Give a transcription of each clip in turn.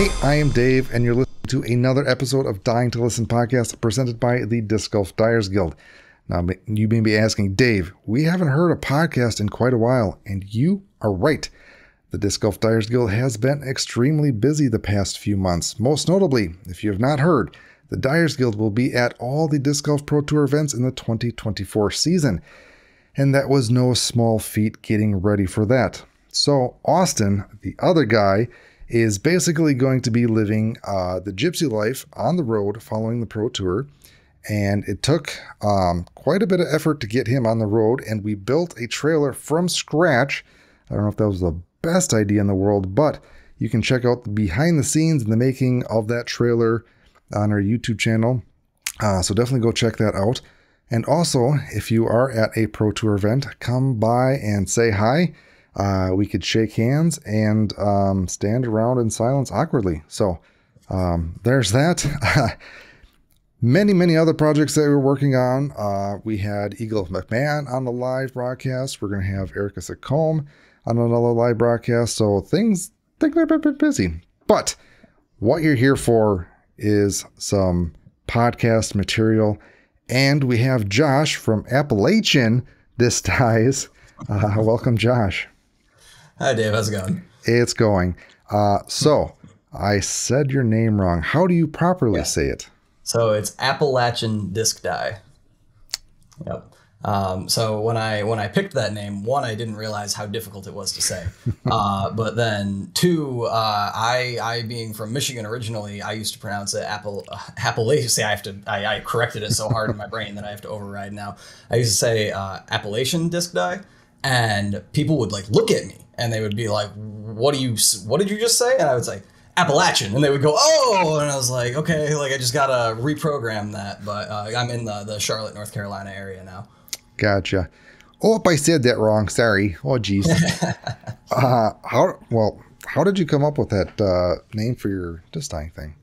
Hey, I am Dave, and you're listening to another episode of Dying to Listen podcast presented by the Disc Golf Dyers Guild. Now, you may be asking, Dave, we haven't heard a podcast in quite a while, and you are right. The Disc Golf Dyers Guild has been extremely busy the past few months. Most notably, if you have not heard, the Dyers Guild will be at all the Disc Golf Pro Tour events in the 2024 season. And that was no small feat getting ready for that. So Austin, the other guy, is basically going to be living the gypsy life on the road following the Pro Tour. And it took quite a bit of effort to get him on the road, and we built a trailer from scratch. I don't know if that was the best idea in the world, but you can check out the behind the scenes and the making of that trailer on our YouTube channel. So definitely go check that out. And also, if you are at a Pro Tour event, come by and say hi. We could shake hands and stand around in silence awkwardly. So there's that. Many other projects that we're working on. We had Eagle McMahon on the live broadcast. We're going to have Erica Sacombe on another live broadcast. So things are a bit busy. But what you're here for is some podcast material. And we have Josh from Appalachian Disc Dye. Welcome, Josh. Hi, Dave. How's it going? It's going. So I said your name wrong. How do you properly say it? So it's Appalachian Disc Dye. Yep. So when I picked that name, one, I didn't realize how difficult it was to say. But then two, I being from Michigan originally, I used to pronounce it Appalachian. See, I corrected it so hard in my brain that I have to override now. I used to say Appalachian Disc Dye, and people would like look at me and they would be like, what did you just say? And I would say Appalachian, and they would go, oh, and I was like, okay, like I just gotta reprogram that. But I'm in the Charlotte, North Carolina area now. Gotcha. Oh, I said that wrong. Sorry. Oh, geez. How did you come up with that name for your disc dyeing thing?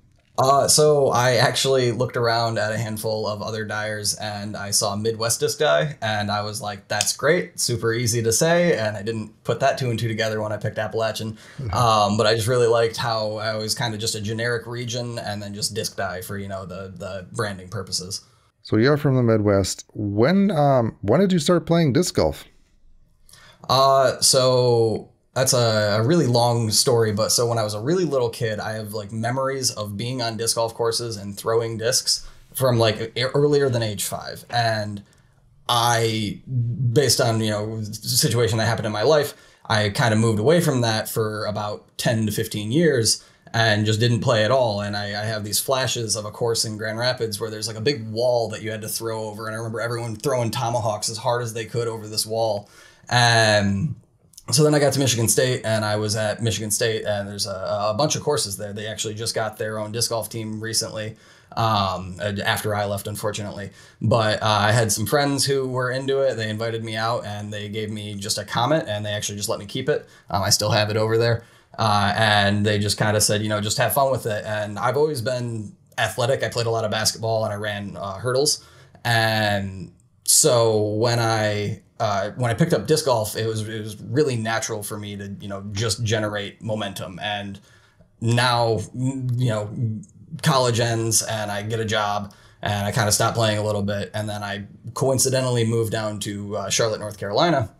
So I actually looked around at a handful of other dyers, and I saw Midwest Disc Dye, and I was like, that's great, super easy to say, and I didn't put that two and two together when I picked Appalachian. But I just really liked how I was kind of just a generic region, and then just disc dye for, you know, the branding purposes. So you're from the Midwest. When did you start playing disc golf? So that's a really long story, but so when I was a really little kid, I have like memories of being on disc golf courses and throwing discs from like earlier than age 5. And I, based on, you know, the situation that happened in my life, I kind of moved away from that for about 10 to 15 years and just didn't play at all. And I have these flashes of a course in Grand Rapids where there's like a big wall that you had to throw over. And I remember everyone throwing tomahawks as hard as they could over this wall. And so then I got to Michigan State, and I was at Michigan State, and there's a bunch of courses there. They actually just got their own disc golf team recently, after I left, unfortunately. But I had some friends who were into it. They invited me out, and they gave me just a Comet, and they actually just let me keep it. I still have it over there. And they just kind of said, you know, just have fun with it. And I've always been athletic. I played a lot of basketball, and I ran hurdles. And so when I picked up disc golf, it was really natural for me to, you know, just generate momentum. And now, you know, college ends and I get a job and I kind of stopped playing a little bit. And then I coincidentally moved down to Charlotte, North Carolina,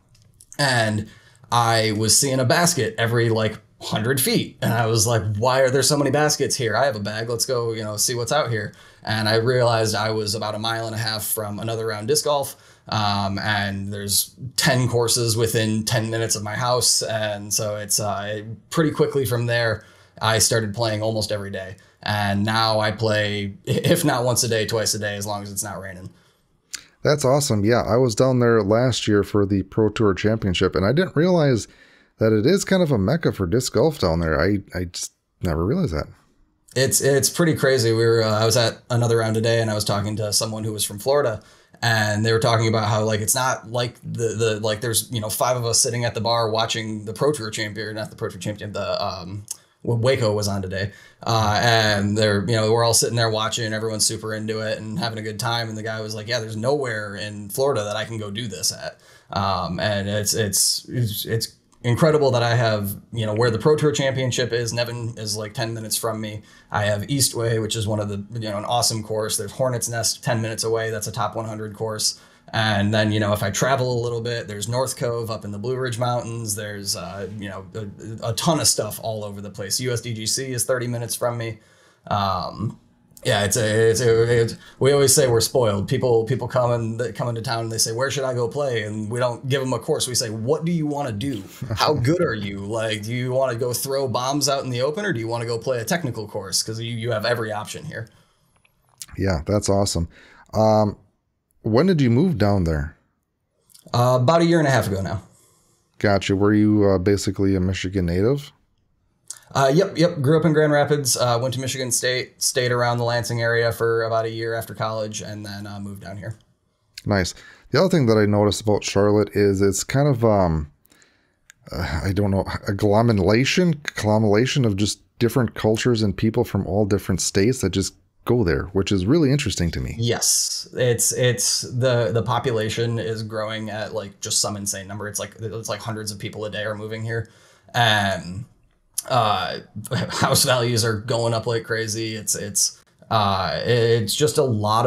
and I was seeing a basket every like 100 feet. And I was like, why are there so many baskets here? I have a bag. Let's go, you know, see what's out here. And I realized I was about 1.5 miles from another round disc golf. And there's 10 courses within 10 minutes of my house. And so it's pretty quickly from there, I started playing almost every day. And now I play, if not once a day, twice a day, as long as it's not raining. That's awesome. Yeah, I was down there last year for the Pro Tour Championship, and I didn't realize that it is kind of a mecca for disc golf down there. I just never realized that. It's pretty crazy. I was at another round today, and I was talking to someone who was from Florida, and they were talking about how like it's not like the like there's, you know, 5 of us sitting at the bar watching the Pro Tour champion, not the Pro Tour champion, the Waco was on today, and they're, you know, we're all sitting there watching, everyone's super into it and having a good time, and the guy was like, yeah, there's nowhere in Florida that I can go do this at, and it's incredible that I have, where the Pro Tour Championship is. Nevin is like 10 minutes from me. I have Eastway, which is one of the, an awesome course. There's Hornet's Nest 10 minutes away. That's a top 100 course. And then, if I travel a little bit, there's North Cove up in the Blue Ridge Mountains. There's, a ton of stuff all over the place. USDGC is 30 minutes from me. Yeah, we always say we're spoiled. People come into town and they say, where should I go play? And we don't give them a course. We say, what do you want to do? How good are you? Like, do you want to go throw bombs out in the open, or do you want to go play a technical course? Because you have every option here. Yeah, that's awesome. When did you move down there? About a year and a half ago now. Gotcha. Were you basically a Michigan native? Yep. Grew up in Grand Rapids, went to Michigan State, stayed around the Lansing area for about a year after college, and then moved down here. Nice. The other thing that I noticed about Charlotte is it's kind of, I don't know, a conglomeration of just different cultures and people from all different states that just go there, which is really interesting to me. Yes, it's the population is growing at like just some insane number. It's like hundreds of people a day are moving here, and house values are going up like crazy. It's just there's a lot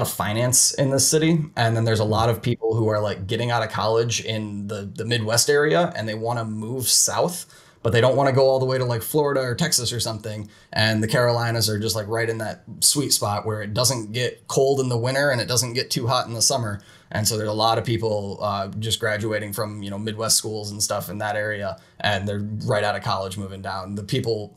of finance in this city, and then there's a lot of people who are like getting out of college in the Midwest area, and they want to move south, but they don't want to go all the way to like Florida or Texas or something. And the Carolinas are just like right in that sweet spot where it doesn't get cold in the winter and it doesn't get too hot in the summer. And so there's a lot of people just graduating from, Midwest schools and stuff in that area, and they're right out of college moving down. The people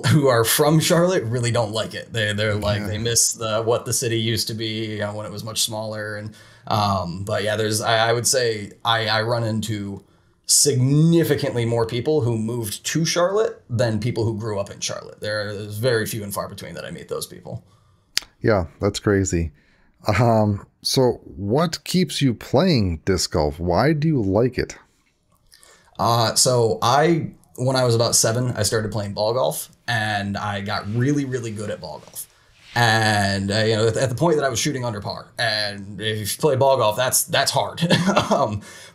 who are from Charlotte really don't like it. They're like, they miss what the city used to be, when it was much smaller. And but yeah, I would say I run into significantly more people who moved to Charlotte than people who grew up in Charlotte. There's very few and far between that I meet those people. Yeah, that's crazy. So what keeps you playing disc golf? Why do you like it? So when I was about 7, I started playing ball golf, and I got really, really good at ball golf. And, at the point that I was shooting under par, and if you play ball golf, that's hard.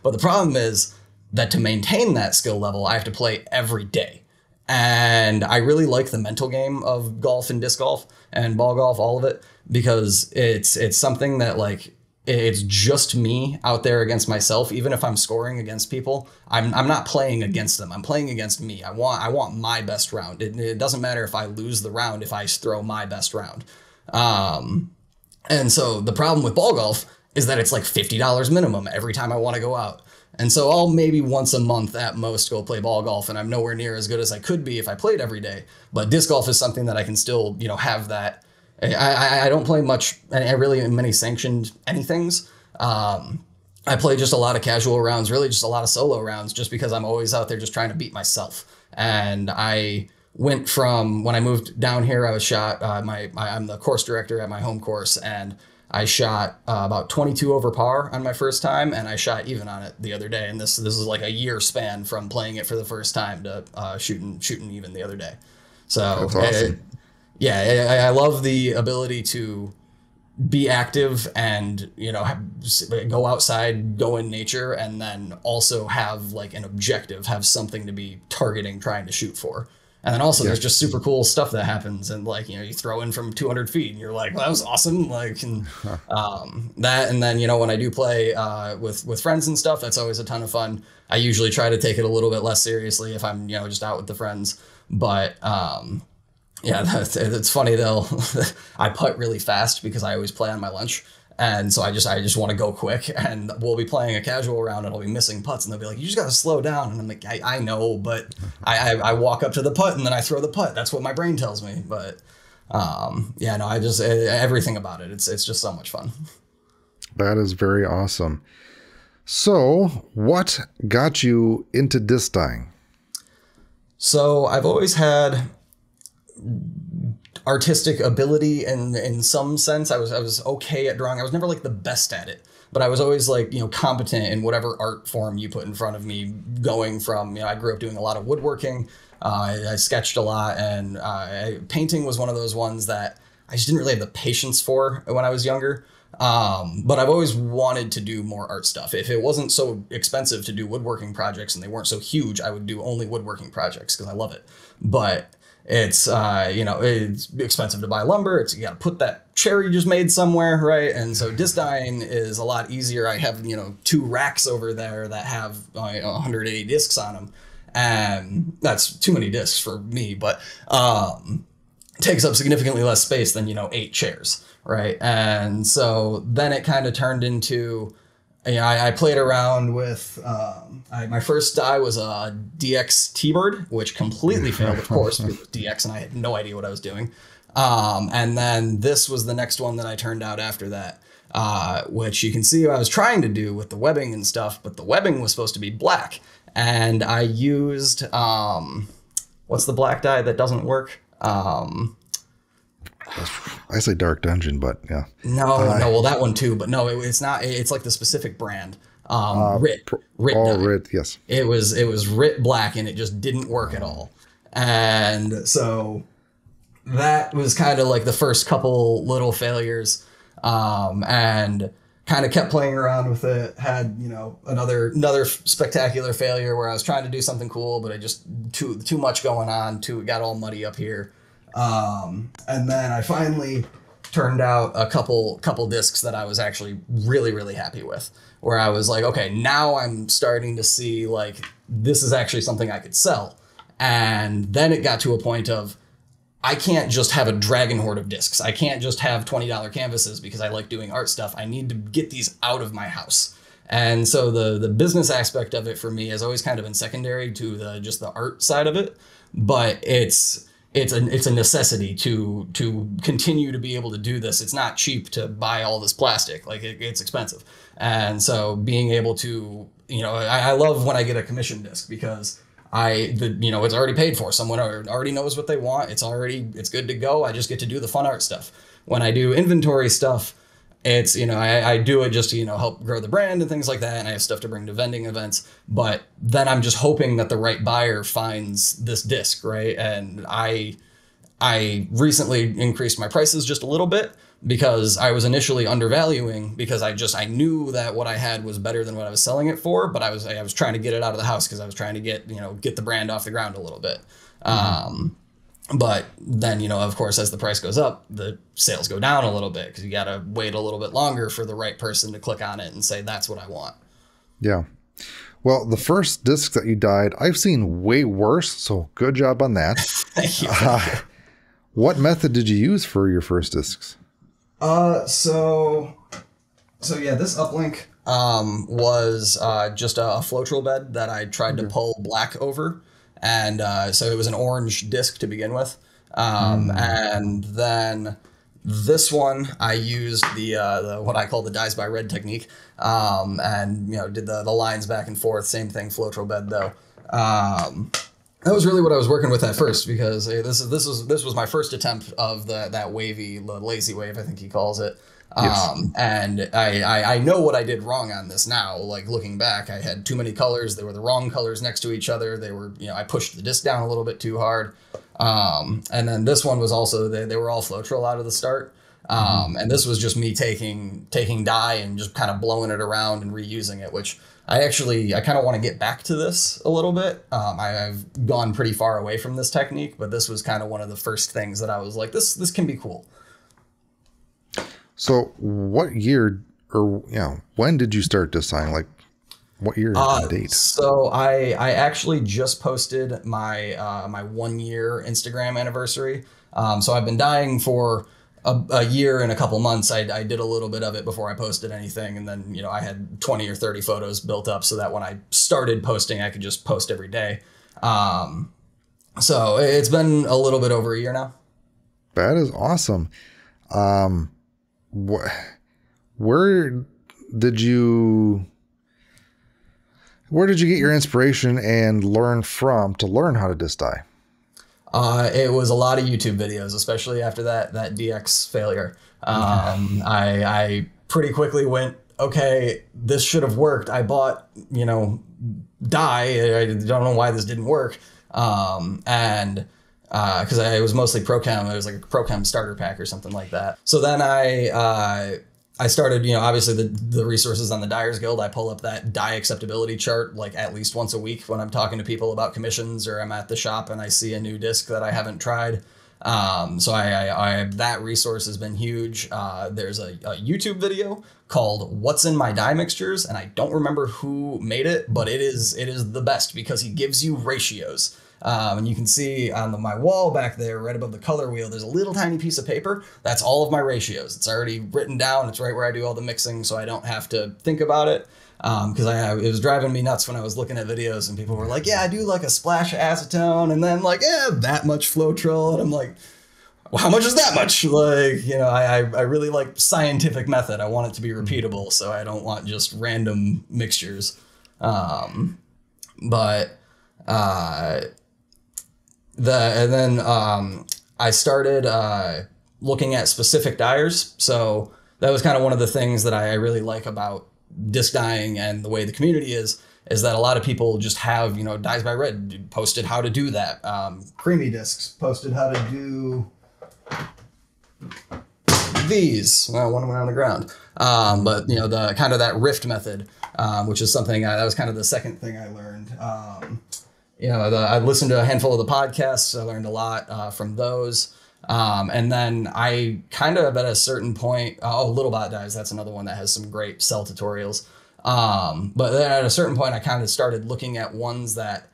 But the problem is that to maintain that skill level, I have to play every day. And I really like the mental game of golf and disc golf and ball golf, all of it, because it's something that like, it's just me out there against myself. Even if I'm scoring against people, I'm not playing against them. I'm playing against me. I want my best round. It doesn't matter if I lose the round if I throw my best round. And so the problem with ball golf is that it's like $50 minimum every time I want to go out. And so I'll maybe once a month at most go play ball golf, and I'm nowhere near as good as I could be if I played every day. But disc golf is something that I can still, have that. I don't play much, really many sanctioned anythings. I play just a lot of casual rounds, really just a lot of solo rounds, just because I'm always out there just trying to beat myself. And I went from, when I moved down here, I was shot, I'm the course director at my home course, and I shot about 22 over par on my first time, and I shot even on it the other day. And this is like a year span from playing it for the first time to shooting even the other day. So that's awesome. I love the ability to be active and, go outside, go in nature, and then also have like an objective, have something to be targeting, trying to shoot for. And then also there's just super cool stuff that happens, and like, you throw in from 200 feet and you're like, well, that was awesome. Like, and that, and then, when I do play with friends and stuff, that's always a ton of fun. I usually try to take it a little bit less seriously if I'm, just out with the friends. But it's funny though. I putt really fast because I always play on my lunch. And so I just want to go quick, and we'll be playing a casual round and I'll be missing putts, and they'll be like, you just got to slow down. And I'm like, I know, but I walk up to the putt and then I throw the putt. That's what my brain tells me. But everything about it. It's just so much fun. That is very awesome. So what got you into disc dyeing? So I've always had artistic ability, and in some sense I was okay at drawing. I was never like the best at it, but I was always like, competent in whatever art form you put in front of me, going from, I grew up doing a lot of woodworking. I sketched a lot, and painting was one of those ones that I just didn't really have the patience for when I was younger. But I've always wanted to do more art stuff. If it wasn't so expensive to do woodworking projects and they weren't so huge, I would do only woodworking projects because I love it. But it's, it's expensive to buy lumber. You got to put that chair you just made somewhere, right? And so disc dyeing is a lot easier. I have, 2 racks over there that have 180 discs on them. And that's too many discs for me, but takes up significantly less space than, 8 chairs, right? And so then it kind of turned into, I played around with, my first dye was a DX T-Bird, which completely failed, of course, because it was DX and I had no idea what I was doing. And then this was the next one that I turned out after that, which you can see I was trying to do with the webbing and stuff, but the webbing was supposed to be black. And I used, what's the black dye that doesn't work? I say Dark Dungeon, but yeah. No, well, that one too, but no, it's not. It's like the specific brand. RIT. RIT, yes. It was RIT black, and it just didn't work at all. And so that was kind of like the first couple little failures, and kind of kept playing around with it. Had another spectacular failure where I was trying to do something cool, but I just too much going on. It got all muddy up here. And then I finally turned out a couple discs that I was actually really, really happy with, where I was like, okay, now I'm starting to see like this is actually something I could sell. And then it got to a point of I can't just have a dragon hoard of discs. I can't just have $20 canvases because I like doing art stuff. I need to get these out of my house. And so the business aspect of it for me has always kind of been secondary to just the art side of it, but it's a necessity to continue to be able to do this. It's not cheap to buy all this plastic. Like it's expensive. And so being able to, I love when I get a commission disc because it's already paid for. Someone already knows what they want. It's good to go. I just get to do the fun art stuff. When I do inventory stuff, it's, I do it just to, help grow the brand and things like that. And I have stuff to bring to vending events, but then I'm just hoping that the right buyer finds this disc, right? And I recently increased my prices just a little bit because I was initially undervaluing because I knew that what I had was better than what I was selling it for, but I was trying to get it out of the house because I was trying to get the brand off the ground a little bit. But then, of course, as the price goes up, the sales go down a little bit because you got to wait a little bit longer for the right person to click on it and say, that's what I want. Yeah. Well, the first disc that you dyed, I've seen way worse. So good job on that. Thank you. What method did you use for your first discs? So yeah, this uplink, was, just a Floetrol bed that I tried to pull black over. And so it was an orange disc to begin with. And then this one, I used the what I call the dyes by red technique, and did the lines back and forth. Same thing, Floetrol bed though. That was really what I was working with at first because this was my first attempt of that wavy, the lazy wave, I think he calls it. Yes. And I know what I did wrong on this now. Like looking back, I had too many colors. They were the wrong colors next to each other. They were, I pushed the disc down a little bit too hard. And then this one was also, they were all Floetrol out of the start. And this was just me taking dye and just kind of blowing it around and reusing it, which I kind of want to get back to this a little bit. I've gone pretty far away from this technique, but this was kind of one of the first things that I was like, this can be cool. So what year or, when did you start disc dyeing? Like what year and date? So I actually just posted my, my 1 year Instagram anniversary. So I've been dyeing for a year and a couple months. I did a little bit of it before I posted anything. And then, I had 20 or 30 photos built up so that when I started posting, I could just post every day. So it's been a little bit over a year now. That is awesome. Where did you get your inspiration and learn how to disc dye? It was a lot of YouTube videos, especially after that DX failure. I pretty quickly went, okay, this should have worked. I bought, dye. I don't know why this didn't work. Because I was mostly Prochem. It was like a Prochem starter pack or something like that. So then I I started, obviously the resources on the Dyers Guild. I pull up that dye acceptability chart like at least once a week when I'm talking to people about commissions or I'm at the shop and I see a new disc that I haven't tried. So that resource has been huge. There's a YouTube video called "What's in My Dye Mixtures," and I don't remember who made it, but it is the best because he gives you ratios. And you can see on my wall back there, right above the color wheel, there's a little tiny piece of paper. That's all of my ratios. It's already written down. It's right where I do all the mixing, so I don't have to think about it. Because it was driving me nuts when I was looking at videos and people were like, yeah, I do like a splash of acetone and then like, that much Floetrol. And I'm like, well, how much is that much? Like, I really like scientific method. I want it to be repeatable, so I don't want just random mixtures. I started looking at specific dyers. So that was kind of one of the things that I really like about disc dyeing and the way the community is that a lot of people just have, Dyes by Red posted how to do that. Creamy Discs posted how to do these. Well, one went on the ground. But the kind of that rift method, which is something that was kind of the second thing I learned. I listened to a handful of the podcasts. I learned a lot from those. And then I kind of at a certain point, Little Bot Dyes, that's another one that has some great cell tutorials. But then at a certain point, I kind of started looking at ones that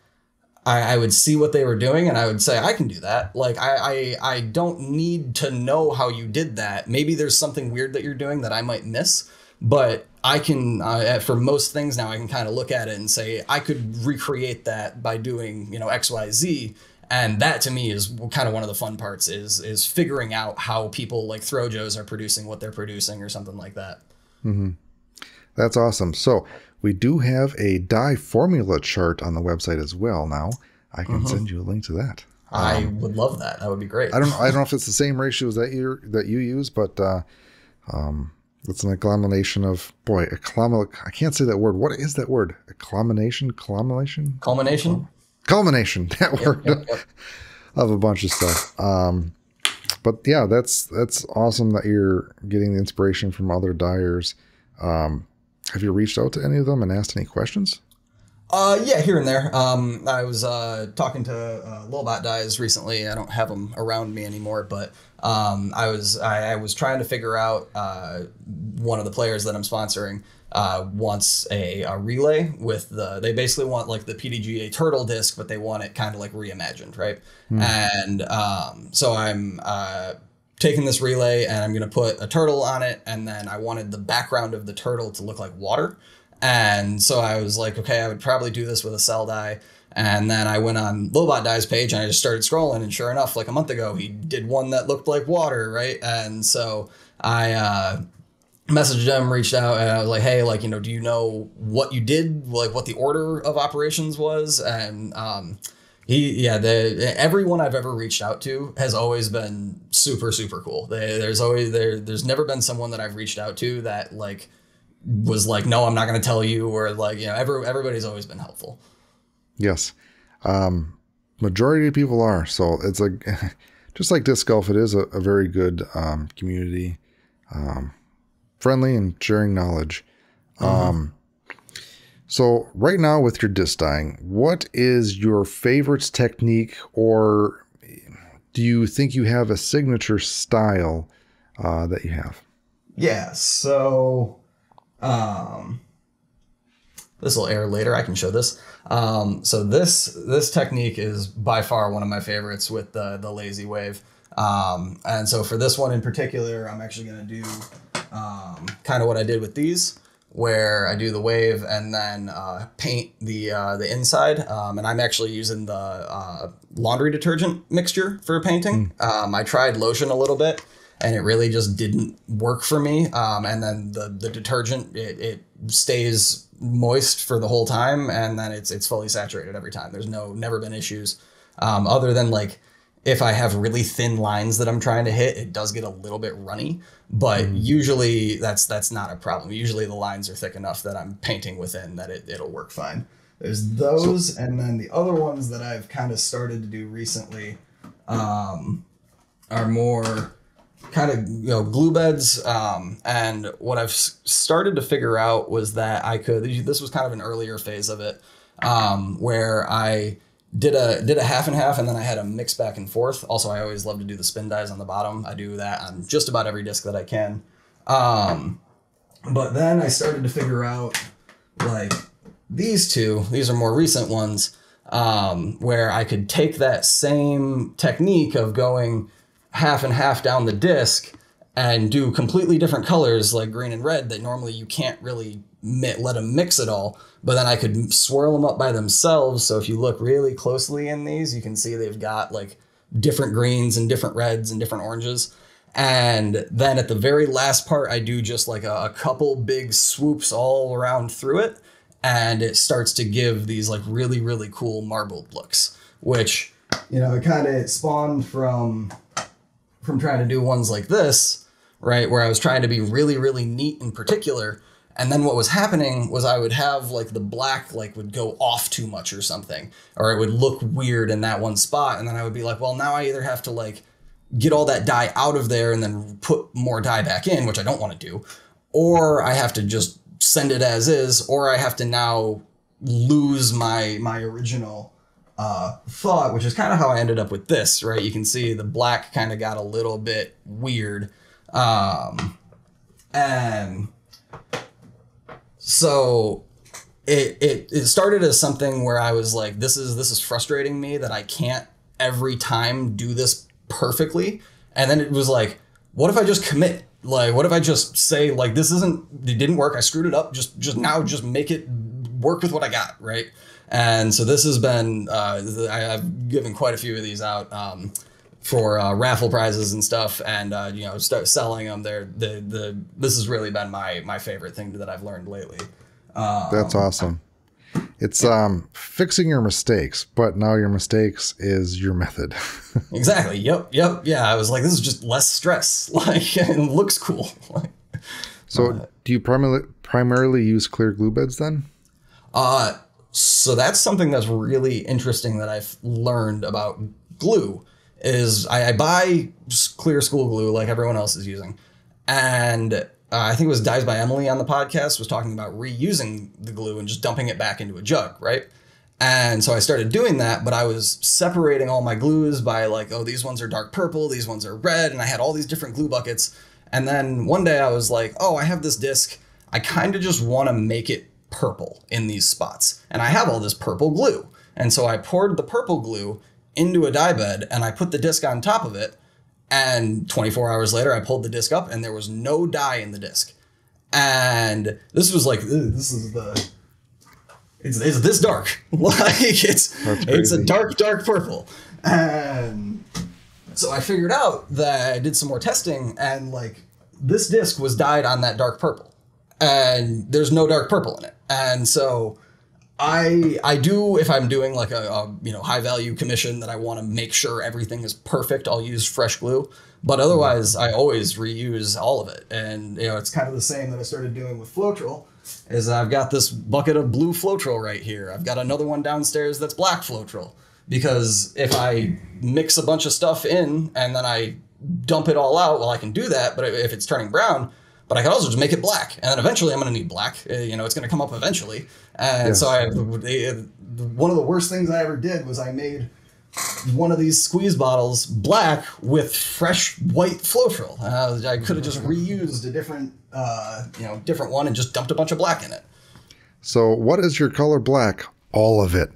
I would see what they were doing and I would say, I can do that. Like, I don't need to know how you did that. Maybe there's something weird that you're doing that I might miss, but I can, for most things now, I can kind of look at it and say, I could recreate that by doing, X, Y, Z. And that to me is kind of one of the fun parts is figuring out how people like Throwjos are producing what they're producing or something like that. Mm-hmm. That's awesome. So we do have a dye formula chart on the website as well. Now I can send you a link to that. I would love that. That would be great. I don't know if it's the same ratios that you use, but it's an agglomeration of I can't say that word. What is that word? Culmination. That word of a bunch of stuff. But yeah, that's awesome that you're getting the inspiration from other dyers. Have you reached out to any of them and asked any questions? Yeah, here and there. I was talking to Little Bot Dyes recently. I don't have them around me anymore, but I was trying to figure out one of the players that I'm sponsoring wants a relay with they basically want like the PDGA turtle disc, but they want it kind of like reimagined, right? And so I'm taking this relay and I'm going to put a turtle on it, and then I wanted the background of the turtle to look like water. And so I was like, okay, I would probably do this with a cell dye. And then I went on Little Bot Dye's page and I just started scrolling, and sure enough, like a month ago, he did one that looked like water, right? And so I messaged him, reached out, and I was like, hey, like, do you know what you did, like what the order of operations was? And everyone I've ever reached out to has always been super, super cool. There's never been someone that I've reached out to that like was like, no, I'm not going to tell you, or like, everybody's always been helpful. Yes. Majority of people are. So it's like, just like disc golf, it is a very good community, friendly and sharing knowledge. So right now with your disc dyeing, what is your favorite technique, or do you think you have a signature style that you have? Yeah. So this will air later. I can show this. So this technique is by far one of my favorites with the lazy wave. And so for this one in particular, I'm actually going to do kind of what I did with these, where I do the wave and then paint the inside. And I'm actually using the laundry detergent mixture for painting. I tried lotion a little bit, and it really just didn't work for me. And then the detergent, it stays moist for the whole time, and then it's fully saturated every time. There's never been issues, other than like if I have really thin lines that I'm trying to hit, it does get a little bit runny, but usually that's not a problem. Usually the lines are thick enough that I'm painting within that it'll work fine. There's those, and then the other ones that I've kind of started to do recently are more kind of glue beds, and what I've started to figure out was that this was kind of an earlier phase of it, where I did a half and half, and then I had a mix back and forth. Also, I always love to do the spin dyes on the bottom. I do that on just about every disc that I can. But then I started to figure out like these are more recent ones, where I could take that same technique of going half and half down the disc and do completely different colors like green and red that normally you can't really let them mix at all. But then I could swirl them up by themselves. So if you look really closely in these, you can see they've got like different greens and different reds and different oranges. And then at the very last part, I do just like a couple big swoops all around through it. And it starts to give these like really, really cool marbled looks, which, it kind of spawned from trying to do ones like this, right? Where I was trying to be really, really neat in particular. And then what was happening was I would have like the black like would go off too much or something, or it would look weird in that one spot. And then I would be like, well, now I either have to like get all that dye out of there and then put more dye back in, which I don't want to do, or I have to just send it as is, or I have to now lose my original thought, which is kind of how I ended up with this, right? You can see the black kind of got a little bit weird. And so it started as something where I was like, this is frustrating me that I can't every time do this perfectly. And then it was like, what if I just commit? Like, what if I just say like, it didn't work. I screwed it up. Just make it work with what I got. Right. And so this has been, I've given quite a few of these out, for raffle prizes and stuff, and start selling them. This has really been my favorite thing that I've learned lately. That's awesome. It's fixing your mistakes, but now your mistakes is your method. Exactly. Yep. Yeah. I was like, this is just less stress. Like, it looks cool. So, do you primarily use clear glue beds then? So that's something that's really interesting that I've learned about glue. Is I buy clear school glue like everyone else is using. And I think it was Dyes by Emily on the podcast was talking about reusing the glue and just dumping it back into a jug, right? And so I started doing that, but I was separating all my glues by like, oh, these ones are dark purple, these ones are red, and I had all these different glue buckets. And then one day I was like, oh, I have this disc. I kind of just want to make it purple in these spots. And I have all this purple glue. And so I poured the purple glue into a dye bed and I put the disc on top of it. And 24 hours later, I pulled the disc up and there was no dye in the disc. And this was like, it's this dark. Like it's a dark, dark purple. And so I figured out that I did some more testing and like this disc was dyed on that dark purple and there's no dark purple in it. And so I do, if I'm doing like a high value commission that I want to make sure everything is perfect, I'll use fresh glue. But otherwise, I always reuse all of it. And, it's kind of the same that I started doing with Floetrol, is I've got this bucket of blue Floetrol right here. I've got another one downstairs that's black Floetrol. Because if I mix a bunch of stuff in and then I dump it all out, well, I can do that. But if it's turning brown, but I can also just make it black. And then eventually I'm going to need black. It's going to come up eventually. And yes. So one of the worst things I ever did was I made one of these squeeze bottles black with fresh white Floetrol. I could have just reused a different one and just dumped a bunch of black in it. So what is your color black? All of it.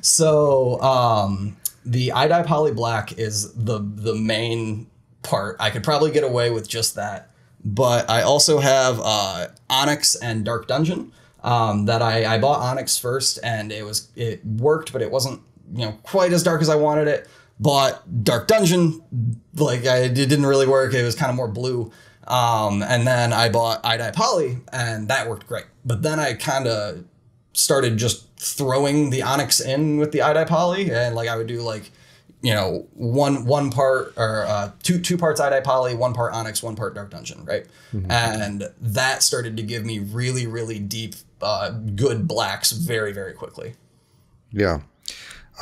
So the iDye Poly Black is the main part. I could probably get away with just that. But I also have Onyx and Dark Dungeon. That I bought Onyx first and it worked, but it wasn't quite as dark as I wanted it. But Dark Dungeon, it didn't really work. It was kind of more blue. And then I bought iDye Poly and that worked great. But then I kind of started just throwing the Onyx in with the iDye Poly, and I would do one part or two parts iDye Poly, 1 part Onyx, 1 part Dark Dungeon, right? Mm-hmm. And that started to give me really, really deep, good blacks very, very quickly. Yeah.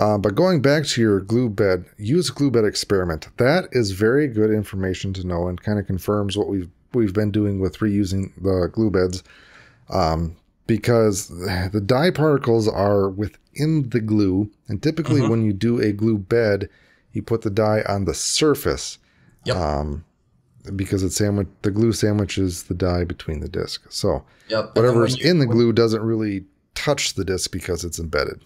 But going back to your glue bed, use a glue bed experiment. That is very good information to know and kind of confirms what we've been doing with reusing the glue beds, because the dye particles are within the glue, and typically when you do a glue bed, you put the dye on the surface. Yep. Because the glue sandwiches the dye between the disc. So whatever's in the glue doesn't really touch the disc because it's embedded.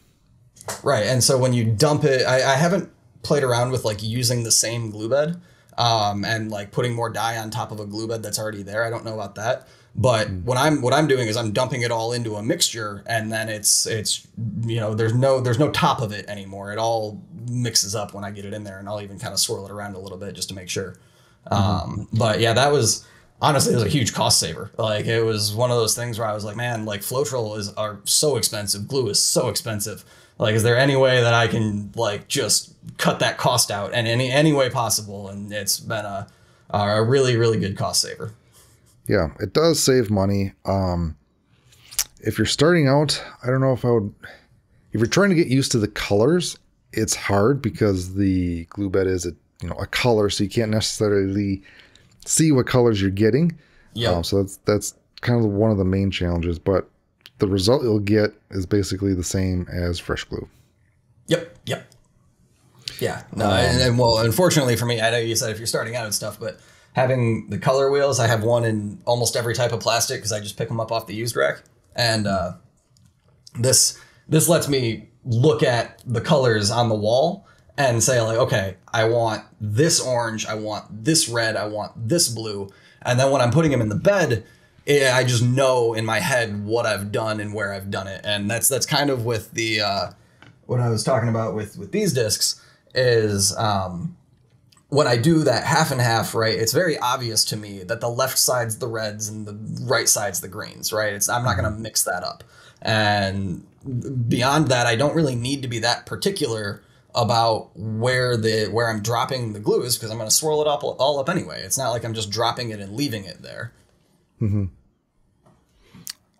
Right. And so when you dump it, I haven't played around with like using the same glue bed and like putting more dye on top of a glue bed that's already there. I don't know about that. But what I'm doing is I'm dumping it all into a mixture, and then it's there's no top of it anymore. It all mixes up when I get it in there, and I'll even kind of swirl it around a little bit just to make sure. But yeah, that was honestly, it was a huge cost saver. Like, it was one of those things where I was like, man, like Floetrol are so expensive. Glue is so expensive. Like, is there any way that I can like just cut that cost out in any way possible? And it's been a really, really good cost saver. Yeah, it does save money. If you're starting out, I don't know if I would, if you're trying to get used to the colors, it's hard because the glue bed is a color, so you can't necessarily see what colors you're getting. Yeah. So that's kind of one of the main challenges, but the result you'll get is basically the same as fresh glue. Yep. Yeah. No, and well, unfortunately for me, I know you said if you're starting out and stuff, but having the color wheels, I have one in almost every type of plastic because I just pick them up off the used rack. And this lets me look at the colors on the wall and say, like, okay, I want this orange, I want this red, I want this blue. And then when I'm putting them in the bed, I just know in my head what I've done and where I've done it. And that's kind of with the what I was talking about with these discs is when I do that half and half, right, it's very obvious to me that the left side's the reds and the right side's the greens, right? I'm not going to mix that up. And beyond that, I don't really need to be that particular about where I'm dropping the glues, because I'm going to swirl it all up anyway. It's not like I'm just dropping it and leaving it there.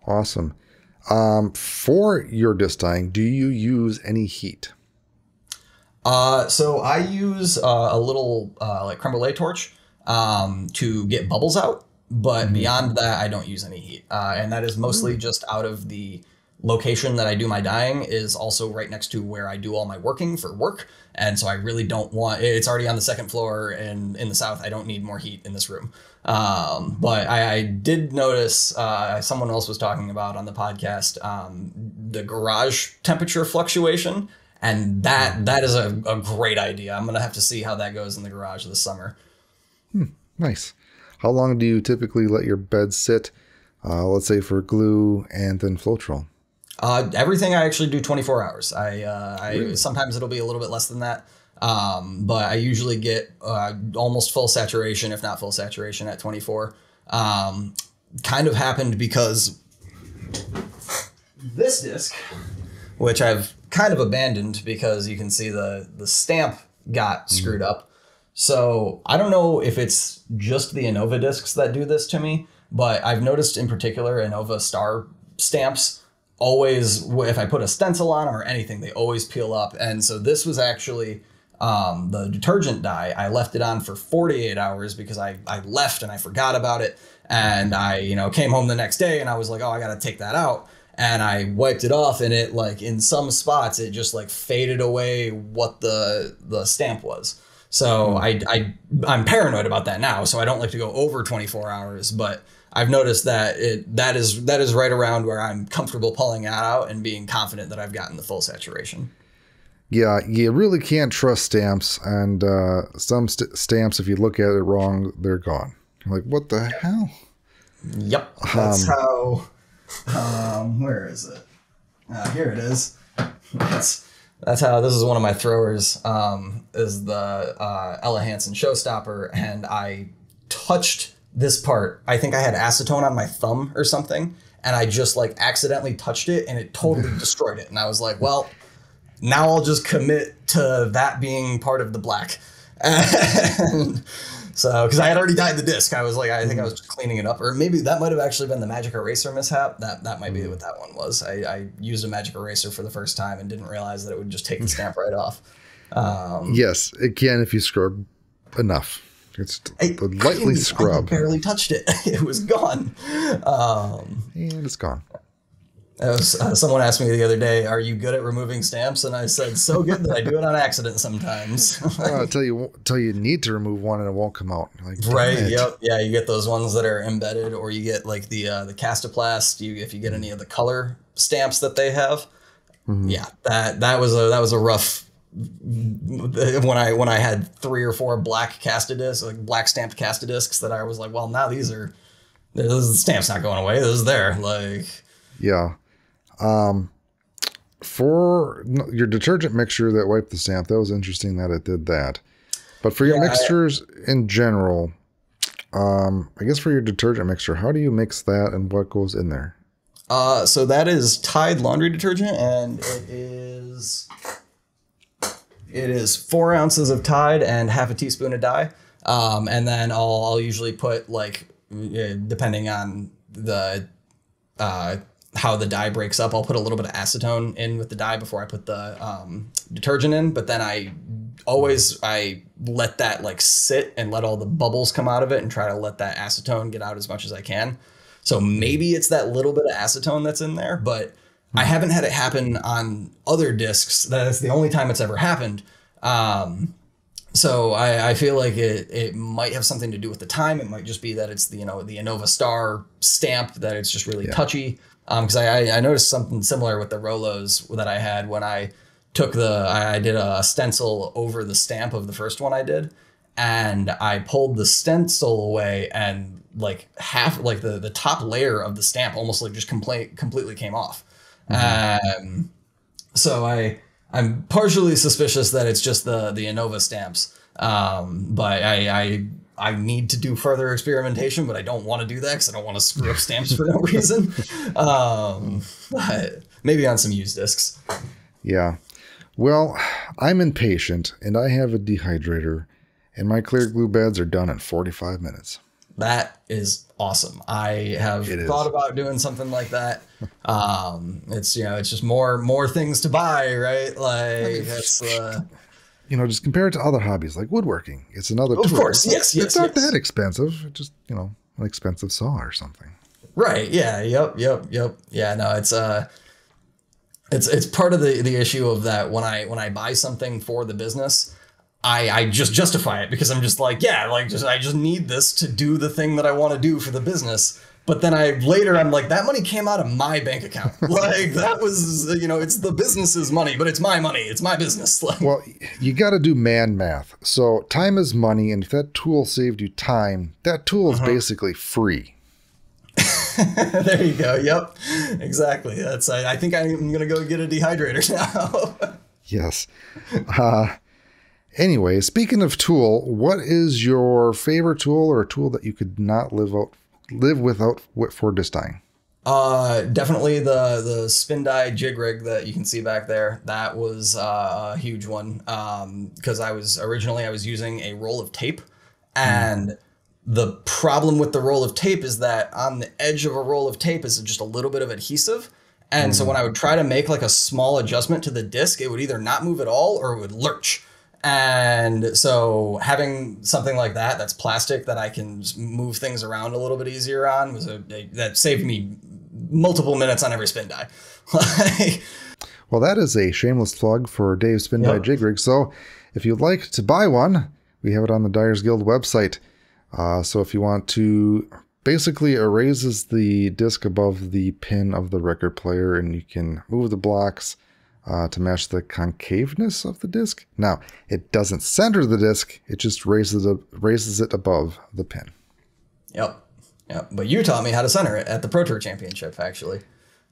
Awesome. For your disc dyeing, do you use any heat? So I use a little like creme brulee torch to get bubbles out, but beyond that, I don't use any heat. And that is mostly just out of the location that I do my dyeing is also right next to where I do all my working for work. And so I really don't want, it's already on the second floor and in the south, I don't need more heat in this room. But I did notice, someone else was talking about on the podcast, the garage temperature fluctuation. And that is a great idea. I'm going to have to see how that goes in the garage this summer. Nice. How long do you typically let your bed sit, let's say for glue and then Floetrol? Everything I actually do 24 hours. Really? Sometimes it'll be a little bit less than that. But I usually get almost full saturation, if not full saturation at 24. Kind of happened because this disc, which I've kind of abandoned because you can see the stamp got screwed up. So I don't know if it's just the Anova discs that do this to me, but I've noticed in particular Anova star stamps always, if I put a stencil on them or anything, they always peel up. And so this was actually the detergent dye. I left it on for 48 hours because I left and I forgot about it. And I, came home the next day and I was like, oh, I got to take that out. And I wiped it off, and it, like, in some spots, it just like faded away what the stamp was. So I'm paranoid about that now. So I don't like to go over 24 hours, but I've noticed that that is right around where I'm comfortable pulling that out and being confident that I've gotten the full saturation. Yeah, you really can't trust stamps, and some stamps, if you look at it wrong, they're gone. You're like, what the hell? Yep, that's how. Where is it? Here it is. That's how. This is one of my throwers. Is the Hansen showstopper, and I touched this part. I think I had acetone on my thumb or something, and I just like accidentally touched it, and it totally destroyed it. And I was like, well, now I'll just commit to that being part of the black. And So, because I had already dyed the disc, I was like, I think I was just cleaning it up, or maybe that might have actually been the magic eraser mishap. That might be what that one was. I used a magic eraser for the first time and didn't realize that it would just take the stamp right off. Yes, it can if you scrub enough. It's lightly scrub. I barely touched it. It was gone. And it's gone. Someone asked me the other day, "Are you good at removing stamps?" And I said, "So good that I do it on accident sometimes." I'll tell you need to remove one and it won't come out. Like, right? Yep. Yeah. You get those ones that are embedded, or you get like the Castoplast. If you get any of the color stamps that they have, yeah, that was a rough. When I had 3 or 4 black Castodiscs, like black stamped Castodiscs, that I was like, well, now the stamp's not going away. This is there. Like, yeah. For your detergent mixture that wiped the stamp, that was interesting that it did that. But for your mixtures in general, I guess for your detergent mixture, how do you mix that and what goes in there? So that is Tide laundry detergent, and it is 4 ounces of Tide and half a teaspoon of dye. And then I'll usually put, like, depending on the how the dye breaks up, I'll put a little bit of acetone in with the dye before I put the detergent in. But then I let that like sit and let all the bubbles come out of it and try to let that acetone get out as much as I can. So maybe it's that little bit of acetone that's in there, but I haven't had it happen on other discs. That's the only time it's ever happened. So I feel like it might have something to do with the time. It might just be that it's the Anova Star stamp, that it's just really touchy. Because I noticed something similar with the Rolos that I had when I took I did a stencil over the stamp of the first one I did, and I pulled the stencil away, and like half, like the top layer of the stamp almost like just completely came off. So I'm partially suspicious that it's just the Anova stamps. But I need to do further experimentation, but I don't want to do that because I don't want to screw up stamps for no reason. But maybe on some used discs. Yeah. Well, I'm impatient and I have a dehydrator, and my clear glue beds are done in 45 minutes. That is awesome. I have thought about doing something like that. It's just more things to buy, right? Like that's just compare it to other hobbies like woodworking. It's another tool. Of course, yes. It's not that expensive. It's just an expensive saw or something. Right. Yeah. Yep. Yeah. No. It's part of the issue of that when I buy something for the business. I just justify it because I'm just like, I just need this to do the thing that I want to do for the business. But then I'm like, that money came out of my bank account. Like that was, it's the business's money, but it's my money. It's my business. Like, well, you got to do man math. So time is money. And if that tool saved you time, that tool is basically free. There you go. Yep, exactly. I think I'm going to go get a dehydrator now. Yes. Anyway, speaking of tool, what is your favorite tool or a tool that you could not live without for disc dyeing? Definitely the spin dye jig rig that you can see back there. That was a huge one. Because I was using a roll of tape, and the problem with the roll of tape is that on the edge of a roll of tape is just a little bit of adhesive. And so when I would try to make like a small adjustment to the disc, it would either not move at all or it would lurch. And so having something like that's plastic that I can move things around a little bit easier on that saved me multiple minutes on every spin dye. Well, that is a shameless plug for Dave's spin dye jig rig. So if you'd like to buy one, we have it on the Dyers Guild website. So if you want to, basically it raises the disc above the pin of the record player, and you can move the blocks to match the concaveness of the disc. Now, it doesn't center the disc, it just raises it above the pin. Yep. But you taught me how to center it at the Pro Tour Championship, actually.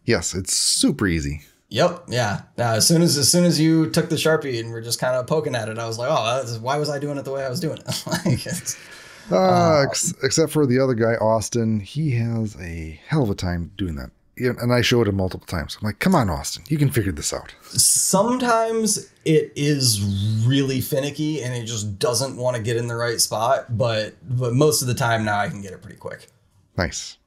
Yes, it's super easy. Yep. Yeah. Now, as soon as you took the Sharpie and were just kind of poking at it, I was like, why was I doing it the way I was doing it? Except for the other guy, Austin, he has a hell of a time doing that. and I showed him multiple times. I'm like, come on, Austin, you can figure this out. Sometimes it is really finicky and it just doesn't want to get in the right spot, but most of the time now I can get it pretty quick. Nice.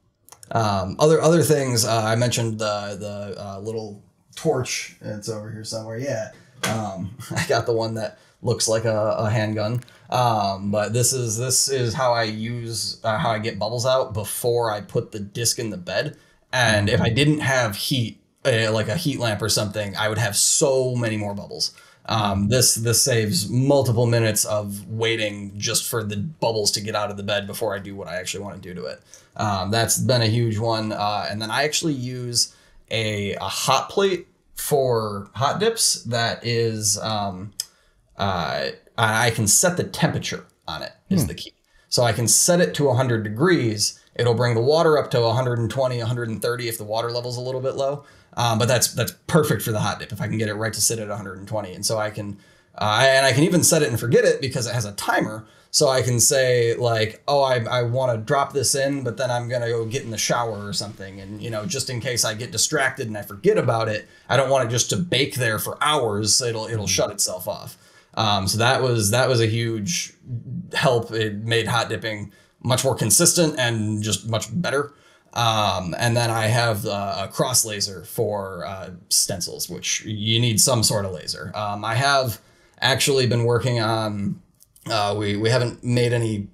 Other things, I mentioned the little torch. It's over here somewhere. Yeah. I got the one that looks like a handgun. But this is how I use, how I get bubbles out before I put the disc in the bed. And if I didn't have heat, like a heat lamp or something, I would have so many more bubbles. This saves multiple minutes of waiting just for the bubbles to get out of the bed before I do what I actually want to do to it. That's been a huge one. And then I actually use a hot plate for hot dips that is, I can set the temperature on it is the key. So I can set it to 100 degrees. It'll bring the water up to 120, 130 if the water level's a little bit low. But that's perfect for the hot dip if I can get it right to sit at 120. And so I can, and I can even set it and forget it because it has a timer. So I can say like, oh, I want to drop this in, but then I'm going to go get in the shower or something. And, you know, just in case I get distracted and I forget about it, I don't want it just to bake there for hours. It'll shut itself off. So that was a huge help. It made hot dipping much more consistent and just much better. And then I have a cross laser for stencils, which you need some sort of laser. I have actually been working on, we haven't made any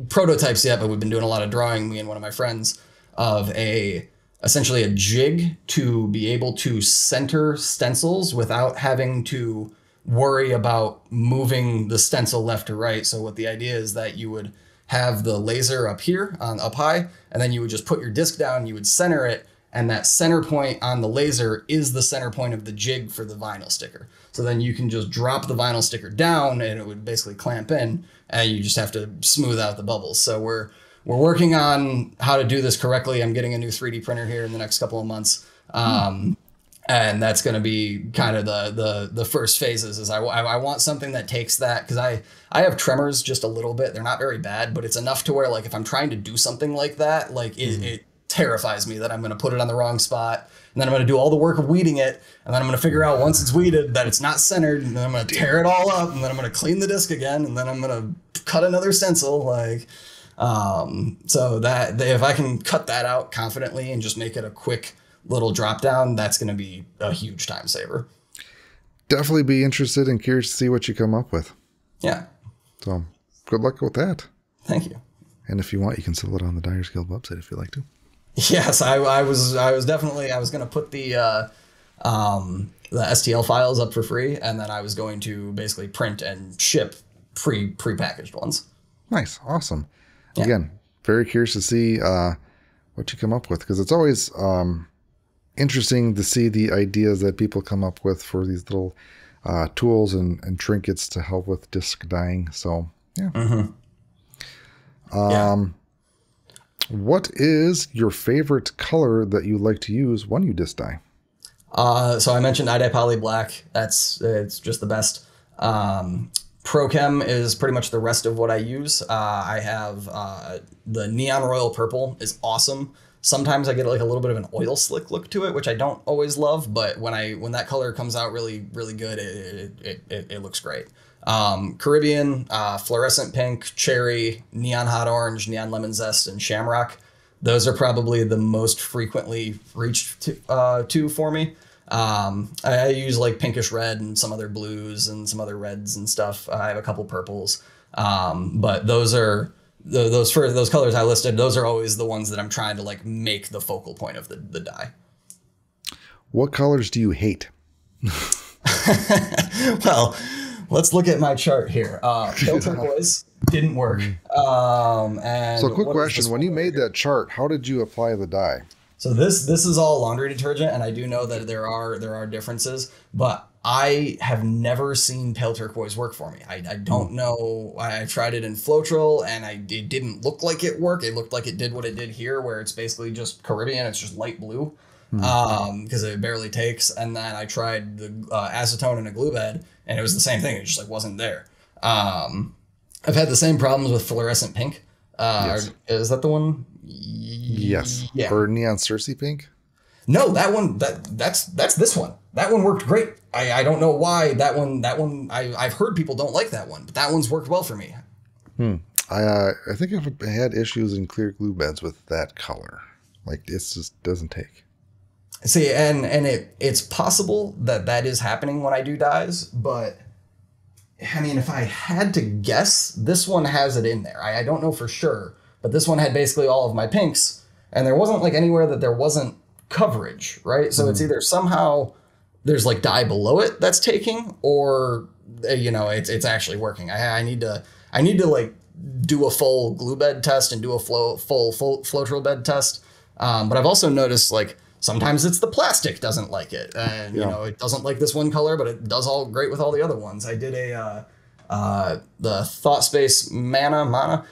prototypes yet, but we've been doing a lot of drawing, me and one of my friends, of essentially a jig to be able to center stencils without having to worry about moving the stencil left or right. So what the idea is that you would have the laser up here up high, and then you would just put your disc down, you would center it, and that center point on the laser is the center point of the jig for the vinyl sticker. So then you can just drop the vinyl sticker down and it would basically clamp in, and you just have to smooth out the bubbles. So we're working on how to do this correctly. I'm getting a new 3D printer here in the next couple of months. And that's going to be kind of the first phases is I want something that takes that, because I have tremors just a little bit. They're not very bad, but it's enough to where, like, if I'm trying to do something like that, like it terrifies me that I'm going to put it on the wrong spot, and then I'm going to do all the work of weeding it, and then I'm going to figure out once it's weeded that it's not centered, and then I'm going to tear it all up, and then I'm going to clean the disc again, and then I'm going to cut another stencil. Like, so that if I can cut that out confidently and just make it a quick little drop down, that's going to be a huge time saver. Definitely be interested and curious to see what you come up with. Yeah. So good luck with that. Thank you. And if you want, you can sell it on the Dyers Guild website if you'd like to. Yes, I was going to put the STL files up for free, and then I was going to basically print and ship pre-packaged ones. Nice. Awesome. Yeah. Again, very curious to see what you come up with, because it's always interesting to see the ideas that people come up with for these little tools and trinkets to help with disc dyeing. So, yeah. What is your favorite color that you like to use when you disc dye? So I mentioned iDye Poly Black. It's just the best. ProChem is pretty much the rest of what I use. I have the Neon Royal Purple is awesome. Sometimes I get like a little bit of an oil slick look to it, which I don't always love, but when that color comes out really, really good, it looks great. Caribbean, fluorescent pink, cherry, neon hot orange, neon lemon zest, and shamrock. Those are probably the most frequently reached to for me. I use like pinkish red and some other blues and some other reds and stuff. I have a couple purples, but those colors I listed. Those are always the ones that I'm trying to like make the focal point of the dye. What colors do you hate? Well, let's look at my chart here. Pale turquoise didn't work. And so, quick question: when you made that chart, how did you apply the dye? So this is all laundry detergent, and I do know that there are differences, but I have never seen pale turquoise work for me. I don't know. I tried it in Floetrol, and it didn't look like it worked. It looked like it did what it did here, where it's basically just Caribbean. It's just light blue, because it barely takes. And then I tried the acetone in a glue bed, and it was the same thing. It just like wasn't there. I've had the same problems with fluorescent pink. Yes. Is that the one? Yes. Yeah. Or neon Cersei pink? No, that one, that's this one. That one worked great. I don't know why that one, I've heard people don't like that one, but that one's worked well for me. I think I've had issues in clear glue beds with that color. Like, it just doesn't take. See, and it's possible that is happening when I do dyes, but I mean, if I had to guess, this one has it in there. I don't know for sure, but this one had basically all of my pinks, and there wasn't like anywhere that there wasn't coverage, right? So it's either somehow there's like dye below it that's taking, or it's actually working. I need to like do a full glue bed test and do a full flow bed test. But I've also noticed like sometimes it's the plastic doesn't like it, and it doesn't like this one color, but it does all great with all the other ones. I did the Thought Space Mana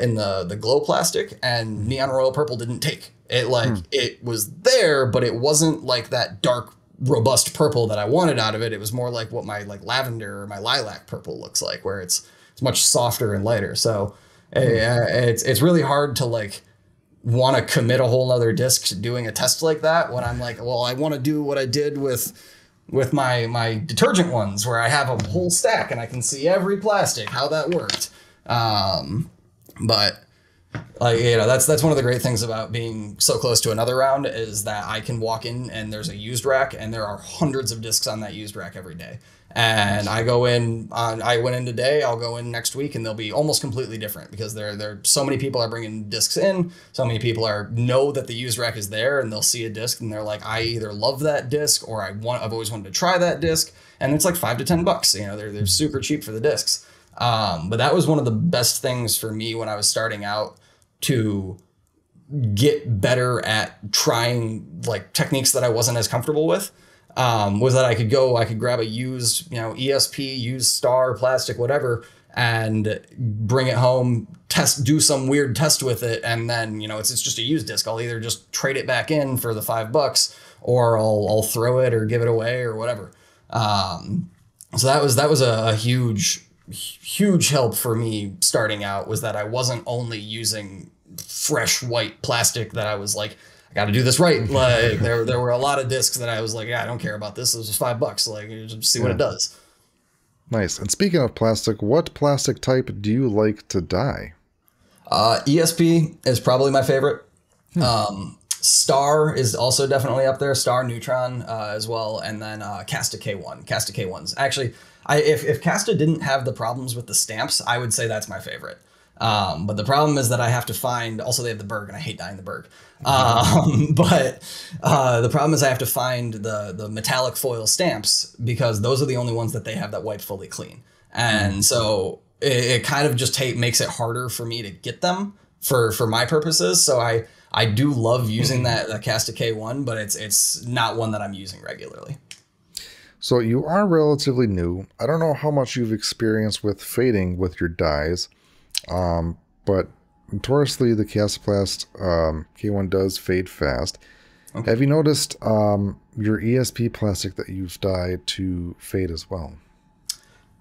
in the glow plastic, and Neon Royal Purple didn't take it. Like it was there, but it wasn't like that dark, robust purple that I wanted out of it. It was more like what my like lavender or my lilac purple looks like, where it's much softer and lighter. So it's really hard to like want to commit a whole nother disc to doing a test like that when I'm like, well, I want to do what I did with my detergent ones, where I have a whole stack and I can see every plastic, how that worked. But like, that's one of the great things about being so close to another round, is that I can walk in and there's a used rack, and there are hundreds of discs on that used rack every day. And I went in today, I'll go in next week, and they'll be almost completely different, because there so many people are bringing discs in. So many people know that the used rack is there, and they'll see a disc and they're like, I either love that disc or I've always wanted to try that disc. And it's like $5 to $10. They're super cheap for the discs. But that was one of the best things for me when I was starting out to get better at trying like techniques that I wasn't as comfortable with. Was that I could grab a used, ESP, used star, plastic, whatever, and bring it home, do some weird test with it. And then, it's just a used disc. I'll either just trade it back in for the $5, or I'll throw it or give it away or whatever. So that was a huge help for me starting out, was that I wasn't only using fresh white plastic that I was like, I got to do this right. Like there were a lot of discs that I was like, yeah, I don't care about this. This was $5. Like, just see what it does. Nice. And speaking of plastic, what plastic type do you like to dye? ESP is probably my favorite. Star is also definitely up there. Star, Neutron as well. And then Casta K1. Casta K1's actually, if Casta didn't have the problems with the stamps, I would say that's my favorite. But the problem is that I have to find, also they have the Berg, and I hate dyeing the Berg. But the problem is I have to find the metallic foil stamps, because those are the only ones that they have that wipe fully clean. And so it kind of just makes it harder for me to get them for my purposes. So I do love using that Casta K1, but it's not one that I'm using regularly. So you are relatively new. I don't know how much you've experienced with fading with your dyes. But notoriously the Castaplast K1 does fade fast. Okay. Have you noticed your ESP plastic that you've dyed to fade as well?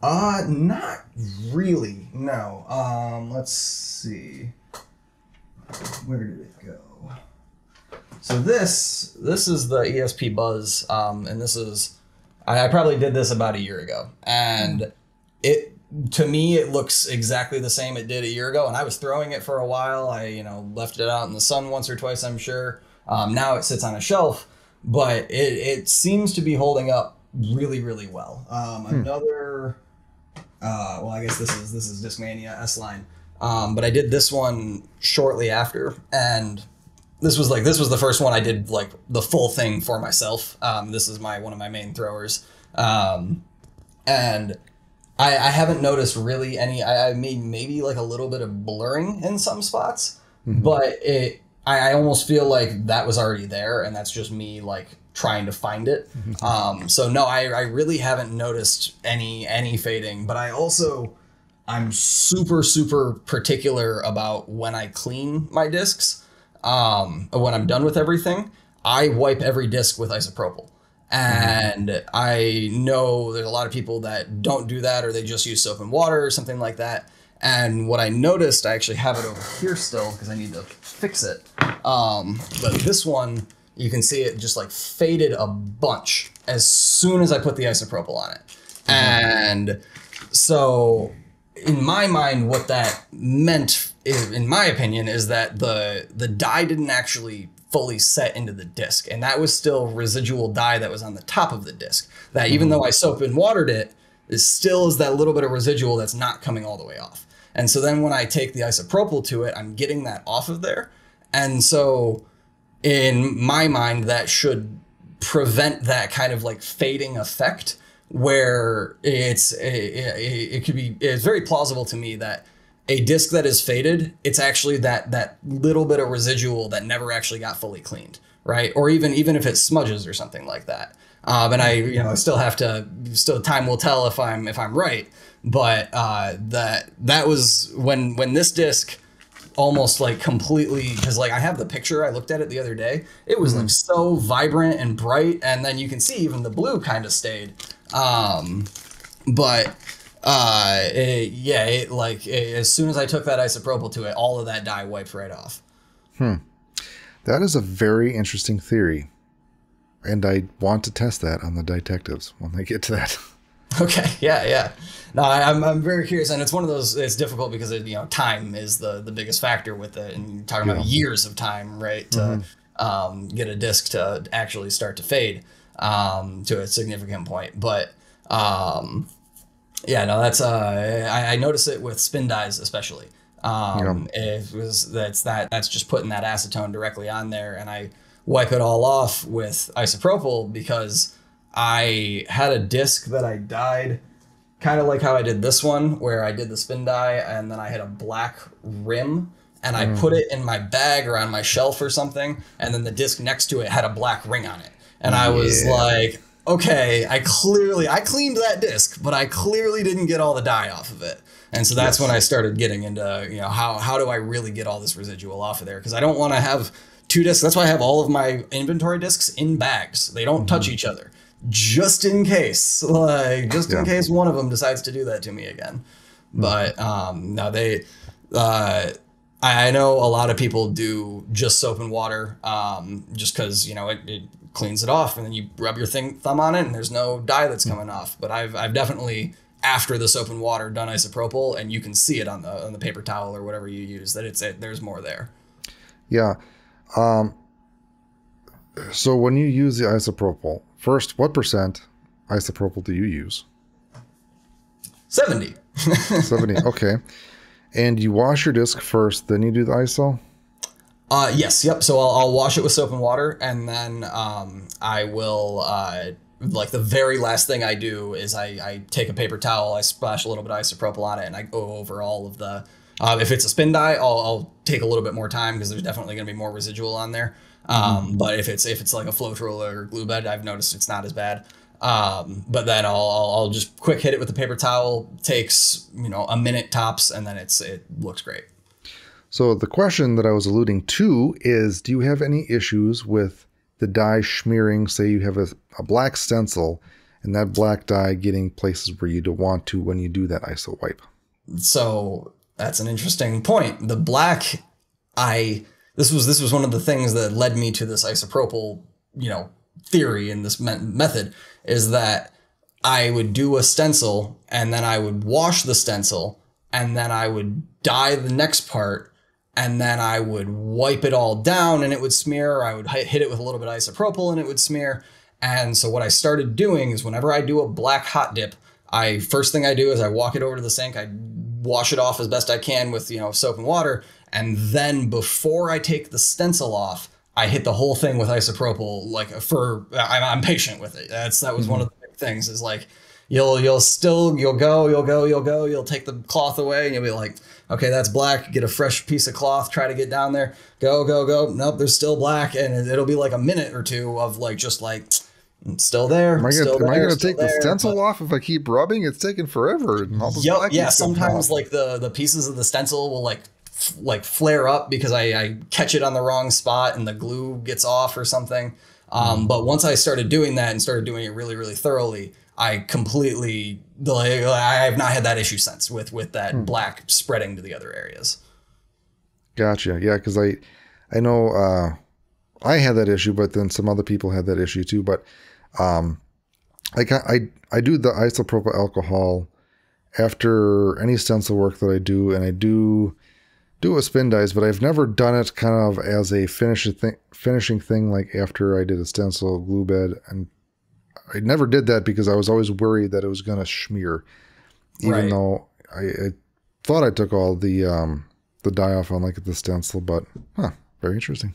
Not really, no. Let's see. Where did it go? So this is the ESP Buzz, and this is, I probably did this about a year ago, and to me, it looks exactly the same it did a year ago, and I was throwing it for a while. I, left it out in the sun once or twice, I'm sure. Now it sits on a shelf, but it seems to be holding up really, really well. Another, well, I guess this is Discmania S-Line, but I did this one shortly after, and this was the first one I did like the full thing for myself. This is one of my main throwers, and I haven't noticed really any. I made maybe like a little bit of blurring in some spots, but I almost feel like that was already there, and that's just me like trying to find it. So no, I really haven't noticed any fading. But I'm super particular about when I clean my discs. When I'm done with everything, I wipe every disc with isopropyl. And I know there's a lot of people that don't do that, or they just use soap and water or something like that. And what I noticed, I actually have it over here still because I need to fix it. But this one, you can see it just like faded a bunch as soon as I put the isopropyl on it. And so in my mind, what that meant, in my opinion, is that the dye didn't actually fully set into the disc. And that was still residual dye that was on the top of the disc. That even though I soap and watered it, it still is that little bit of residual that's not coming all the way off. And so then when I take the isopropyl to it, I'm getting that off of there. And so in my mind, that should prevent that kind of like fading effect, where it's very plausible to me that a disc that is faded, it's actually that little bit of residual that never actually got fully cleaned, right? Or even if it smudges or something like that. And I still have to, time will tell if I'm right. But that was when this disc almost like completely, because like I have the picture, I looked at it the other day. It was like so vibrant and bright, and then you can see even the blue kind of stayed. As soon as I took that isopropyl to it, all of that dye wiped right off. That is a very interesting theory. And I want to test that on the detectives when they get to that. Okay. Yeah. No, I'm very curious. And it's one of those, it's difficult because time is the biggest factor with it. And you're talking about years of time, right? To get a disc to actually start to fade to a significant point. But that's I notice it with spin dyes, especially. That's just putting that acetone directly on there, and I wipe it all off with isopropyl because I had a disc that I dyed kind of like how I did this one, where I did the spin dye and then I had a black rim and I put it in my bag or on my shelf or something, and then the disc next to it had a black ring on it, and I was like, okay, I cleaned that disc, but I clearly didn't get all the dye off of it. And so that's when I started getting into, how do I really get all this residual off of there? Because I don't want to have two discs. That's why I have all of my inventory discs in bags. They don't touch each other, just in case, in case one of them decides to do that to me again. But no, I know a lot of people do just soap and water, just because it cleans it off, and then you rub your thumb on it, and there's no dye that's coming off. But I've definitely, after the soap and water, done isopropyl, and you can see it on the paper towel or whatever you use that there's more there. Yeah. So when you use the isopropyl, first, what percent isopropyl do you use? 70. 70. Okay. And you wash your disc first, then you do the iso? Yes. Yep. So I'll wash it with soap and water, and then I will like the very last thing I do is I take a paper towel, I splash a little bit of isopropyl on it, and I go over all of the. If it's a spin dye, I'll take a little bit more time because there's definitely going to be more residual on there. But if it's like a float roller or glue bed, I've noticed it's not as bad. But then I'll just quick hit it with the paper towel. Takes a minute tops, and then it looks great. So the question that I was alluding to is, do you have any issues with the dye smearing? Say you have a black stencil and that black dye getting places where you don't want to when you do that iso wipe. So that's an interesting point. The black, this was one of the things that led me to this isopropyl, theory and this method, is that I would do a stencil and then I would wash the stencil and then I would dye the next part. And then I would wipe it all down and it would smear, or I would hit it with a little bit of isopropyl and it would smear. And so what I started doing is whenever I do a black hot dip, first thing I do is I walk it over to the sink. I wash it off as best I can with, soap and water. And then before I take the stencil off, I hit the whole thing with isopropyl. I'm patient with it. That was one of the big things, is like, you'll take the cloth away and you'll be like, okay, that's black. Get a fresh piece of cloth, try to get down there. Go. Nope, there's still black. And it'll be like a minute or two of it's still there. Am I going to take the stencil off if I keep rubbing? It's taking forever. And all sometimes the pieces of the stencil will flare up because I catch it on the wrong spot and the glue gets off or something. But once I started doing that and started doing it really, really thoroughly, I completely, I have not had that issue since with that black spreading to the other areas. Gotcha. Yeah, because I know I had that issue, but then some other people had that issue too. But I do the isopropyl alcohol after any stencil work that I do, and I do a spin dyes, but I've never done it kind of as a finishing thing, like after I did a stencil glue bed. And I never did that because I was always worried that it was going to smear, even though I thought I took all the dye off on like the stencil, but very interesting.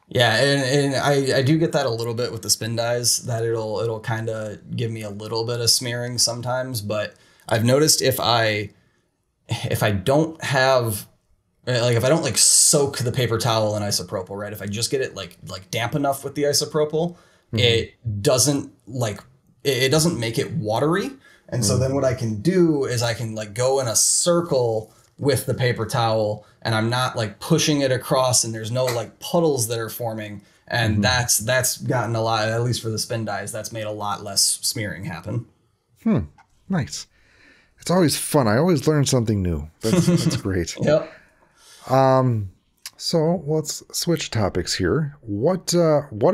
Yeah, and I do get that a little bit with the spin dyes, that it'll kind of give me a little bit of smearing sometimes, but I've noticed if I don't have, like, if I don't like soak the paper towel in isopropyl, right? If I just get it like damp enough with the isopropyl, it doesn't it doesn't make it watery. And so then what I can do is I can like go in a circle with the paper towel, and I'm not like pushing it across, and there's no like puddles that are forming. And that's gotten a lot, at least for the spin dyes, that's made a lot less smearing happen. Nice. It's always fun. I always learn something new. That's great. Yep. So let's switch topics here. What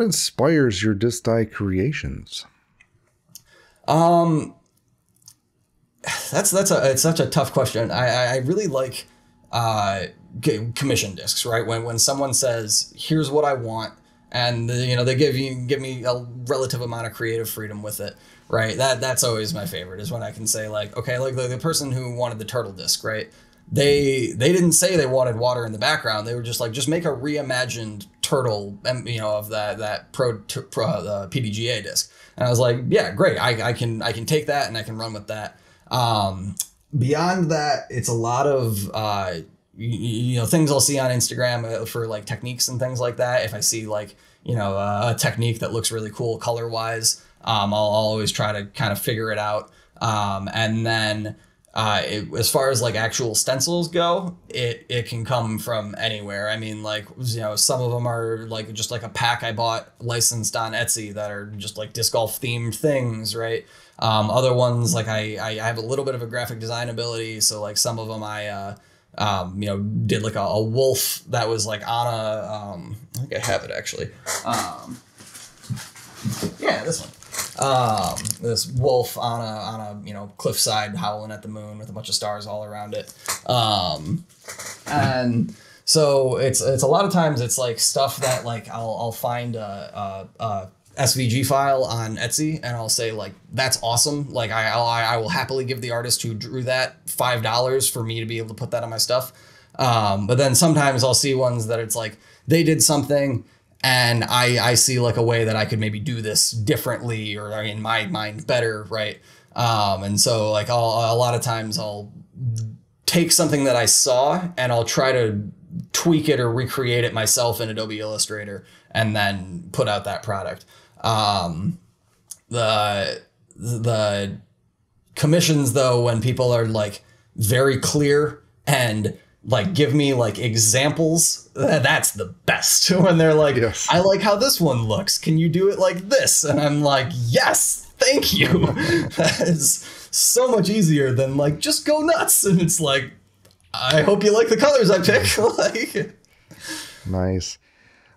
inspires your disc dye creations? It's such a tough question. I really like commission discs, right? When someone says, "Here's what I want," and they give me a relative amount of creative freedom with it, right? That's always my favorite, is when I can say like, okay, like the person who wanted the turtle disc, right? They didn't say they wanted water in the background. They were just like, just make a reimagined turtle, of that PDGA disc. And I was like, yeah, great. I can take that and I can run with that. Beyond that, it's a lot of things I'll see on Instagram for like techniques and things like that. If I see like a technique that looks really cool color wise, I'll always try to kind of figure it out. And then as far as like actual stencils go, it can come from anywhere. I mean, like, some of them are like just like a pack I bought licensed on Etsy that are just like disc golf themed things, right? Other ones, like I have a little bit of a graphic design ability, so like some of them I did like a wolf that was like on I think I have it actually. Yeah, this one. This wolf on a cliffside howling at the moon with a bunch of stars all around it. And so it's a lot of times it's like stuff that like I'll find a SVG file on Etsy, and I'll say like, that's awesome. Like I will happily give the artist who drew that $5 for me to be able to put that on my stuff. But then sometimes I'll see ones that it's like they did something and I see like a way that I could maybe do this differently or in my mind better, right? And so like a lot of times I'll take something that I saw and I'll try to tweak it or recreate it myself in Adobe Illustrator and then put out that product. The commissions though, when people are like very clear and like give me like examples, that's the best. When they're like, yes, I like how this one looks, can you do it like this? And I'm like, yes, thank you. That is so much easier than like, just go nuts. And it's like, I hope you like the colors I pick. Like, nice.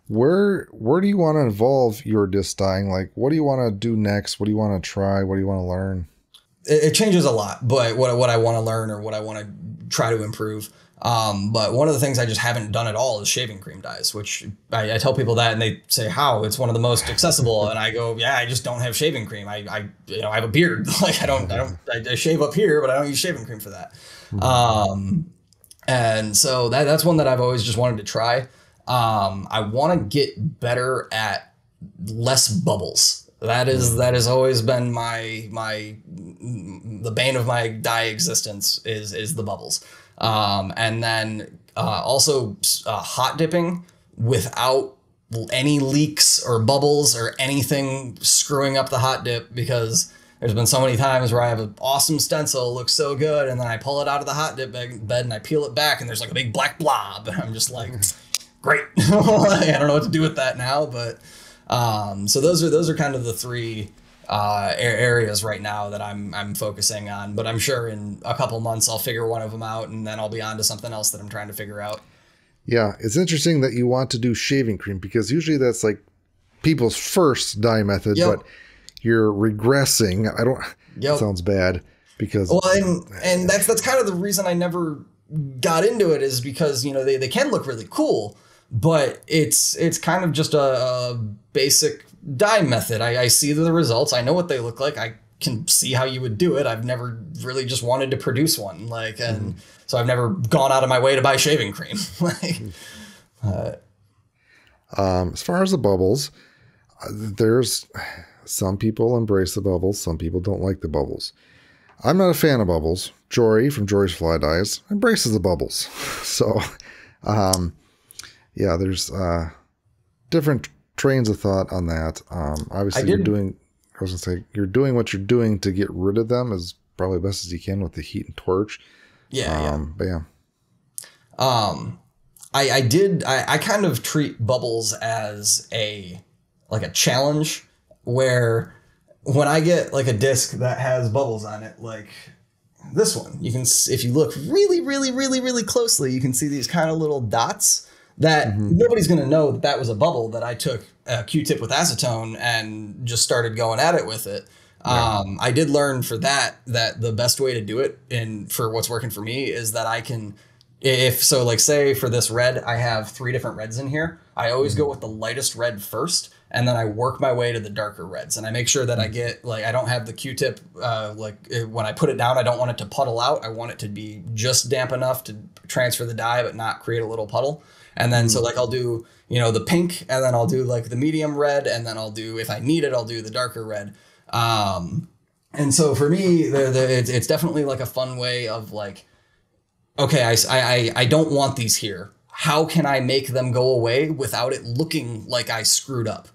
Where do you want to evolve your disc dyeing? Like, what do you want to do next? What do you want to try? What do you want to learn? It changes a lot, but what I want to learn or what I want to try to improve. But one of the things I just haven't done at all is shaving cream dyes, which I tell people that and they say, how? It's one of the most accessible. And I go, yeah, I just don't have shaving cream. I have a beard. Like I shave up here, but I don't use shaving cream for that. And so that's one that I've always just wanted to try. I want to get better at less bubbles. That has always been the bane of my dye existence is the bubbles. And then also hot dipping without any leaks or bubbles or anything screwing up the hot dip, because there's been so many times where I have an awesome stencil, looks so good, and then I pull it out of the hot dip bed and I peel it back and there's like a big black blob. And I'm just like, great. I don't know what to do with that now, but so those are kind of the three areas right now that I'm focusing on, but I'm sure in a couple months I'll figure one of them out and then I'll be on to something else that I'm trying to figure out. Yeah, it's interesting that you want to do shaving cream because usually that's like people's first dye method, but you're regressing. I don't. That sounds bad because. Well, and that's kind of the reason I never got into it is because they can look really cool, but it's kind of just a basic dye method. I see the results. I know what they look like. I can see how you would do it. I've never really just wanted to produce one, so I've never gone out of my way to buy shaving cream. As far as the bubbles, there's some people embrace the bubbles. Some people don't like the bubbles. I'm not a fan of bubbles. Jory from Jory's Fly Dyes embraces the bubbles. So, yeah, there's different trains of thought on that. Obviously, you're doing what you're doing to get rid of them as probably best as you can with the heat and torch. But yeah. I kind of treat bubbles as a challenge where when I get like a disc that has bubbles on it, like this one, if you look really, really, really, really closely, you can see these kind of little dots that nobody's going to know that was a bubble that I took a Q-tip with acetone and just started going at it with it. I did learn for that the best way to do it for what's working for me is that I can, say for this red, I have 3 different reds in here. I always go with the lightest red first, and then I work my way to the darker reds. And I make sure that I get, I don't have the Q-tip, when I put it down, I don't want it to puddle out. I want it to be just damp enough to transfer the dye, but not create a little puddle. And then, I'll do, the pink, and then I'll do the medium red, and then I'll do, if I need it, I'll do the darker red. And so for me, it's definitely a fun way of okay, I don't want these here. How can I make them go away without it looking like I screwed up?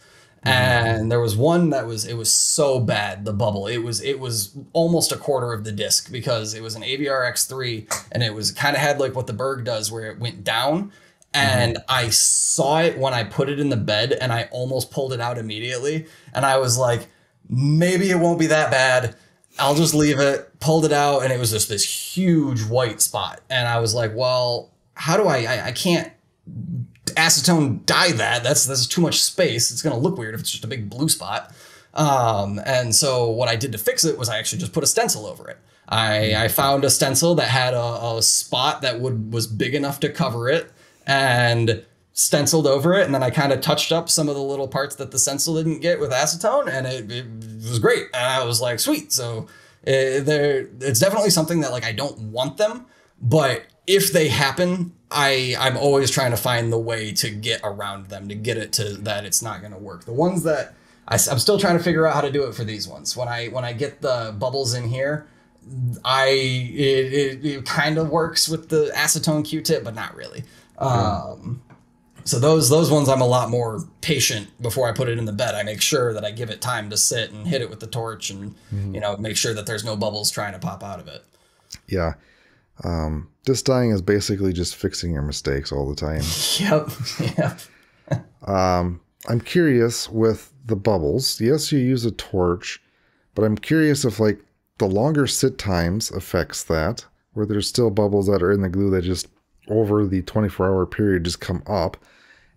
And there was one it was so bad, the bubble. It was almost a quarter of the disc because it was an ABR X3 and it was kind of had what the Berg does where it went down. And I saw it when I put it in the bed and I almost pulled it out immediately. And I was like, maybe it won't be that bad. I'll just leave it, pulled it out. And it was just this huge white spot. And I was like, well, how do I can't acetone dye that. That's too much space. It's going to look weird if it's just a big blue spot. And so what I did to fix it was I actually just put a stencil over it. I found a stencil that had a spot that was big enough to cover it and stenciled over it. And then I kind of touched up some of the little parts that the stencil didn't get with acetone, and it was great. And I was like, sweet. So it's definitely something that I don't want them, but if they happen, I'm always trying to find the way to get around them, to get it to that it's not going to work. The ones that I'm still trying to figure out how to do it for these ones. When I get the bubbles in here, it kind of works with the acetone Q-tip, but not really. So those ones I'm a lot more patient before I put it in the bed. I make sure that I give it time to sit and hit it with the torch and make sure that there's no bubbles trying to pop out of it. Yeah. Disc dyeing is basically just fixing your mistakes all the time. Yep. I'm curious with the bubbles. Yes, you use a torch, but I'm curious if the longer sit times affects that, where there's still bubbles that are in the glue that just over the 24-hour period just come up.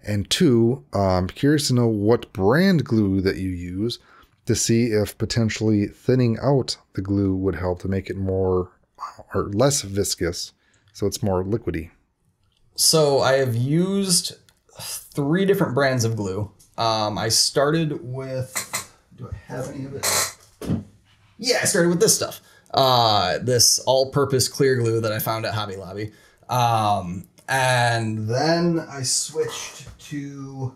And 2, I'm curious to know what brand glue that you use to see if potentially thinning out the glue would help to make it more or less viscous, so it's more liquidy. So I have used 3 different brands of glue. I started with, do I have any of it? Yeah, I started with this stuff. This all-purpose clear glue that I found at Hobby Lobby. And then I switched to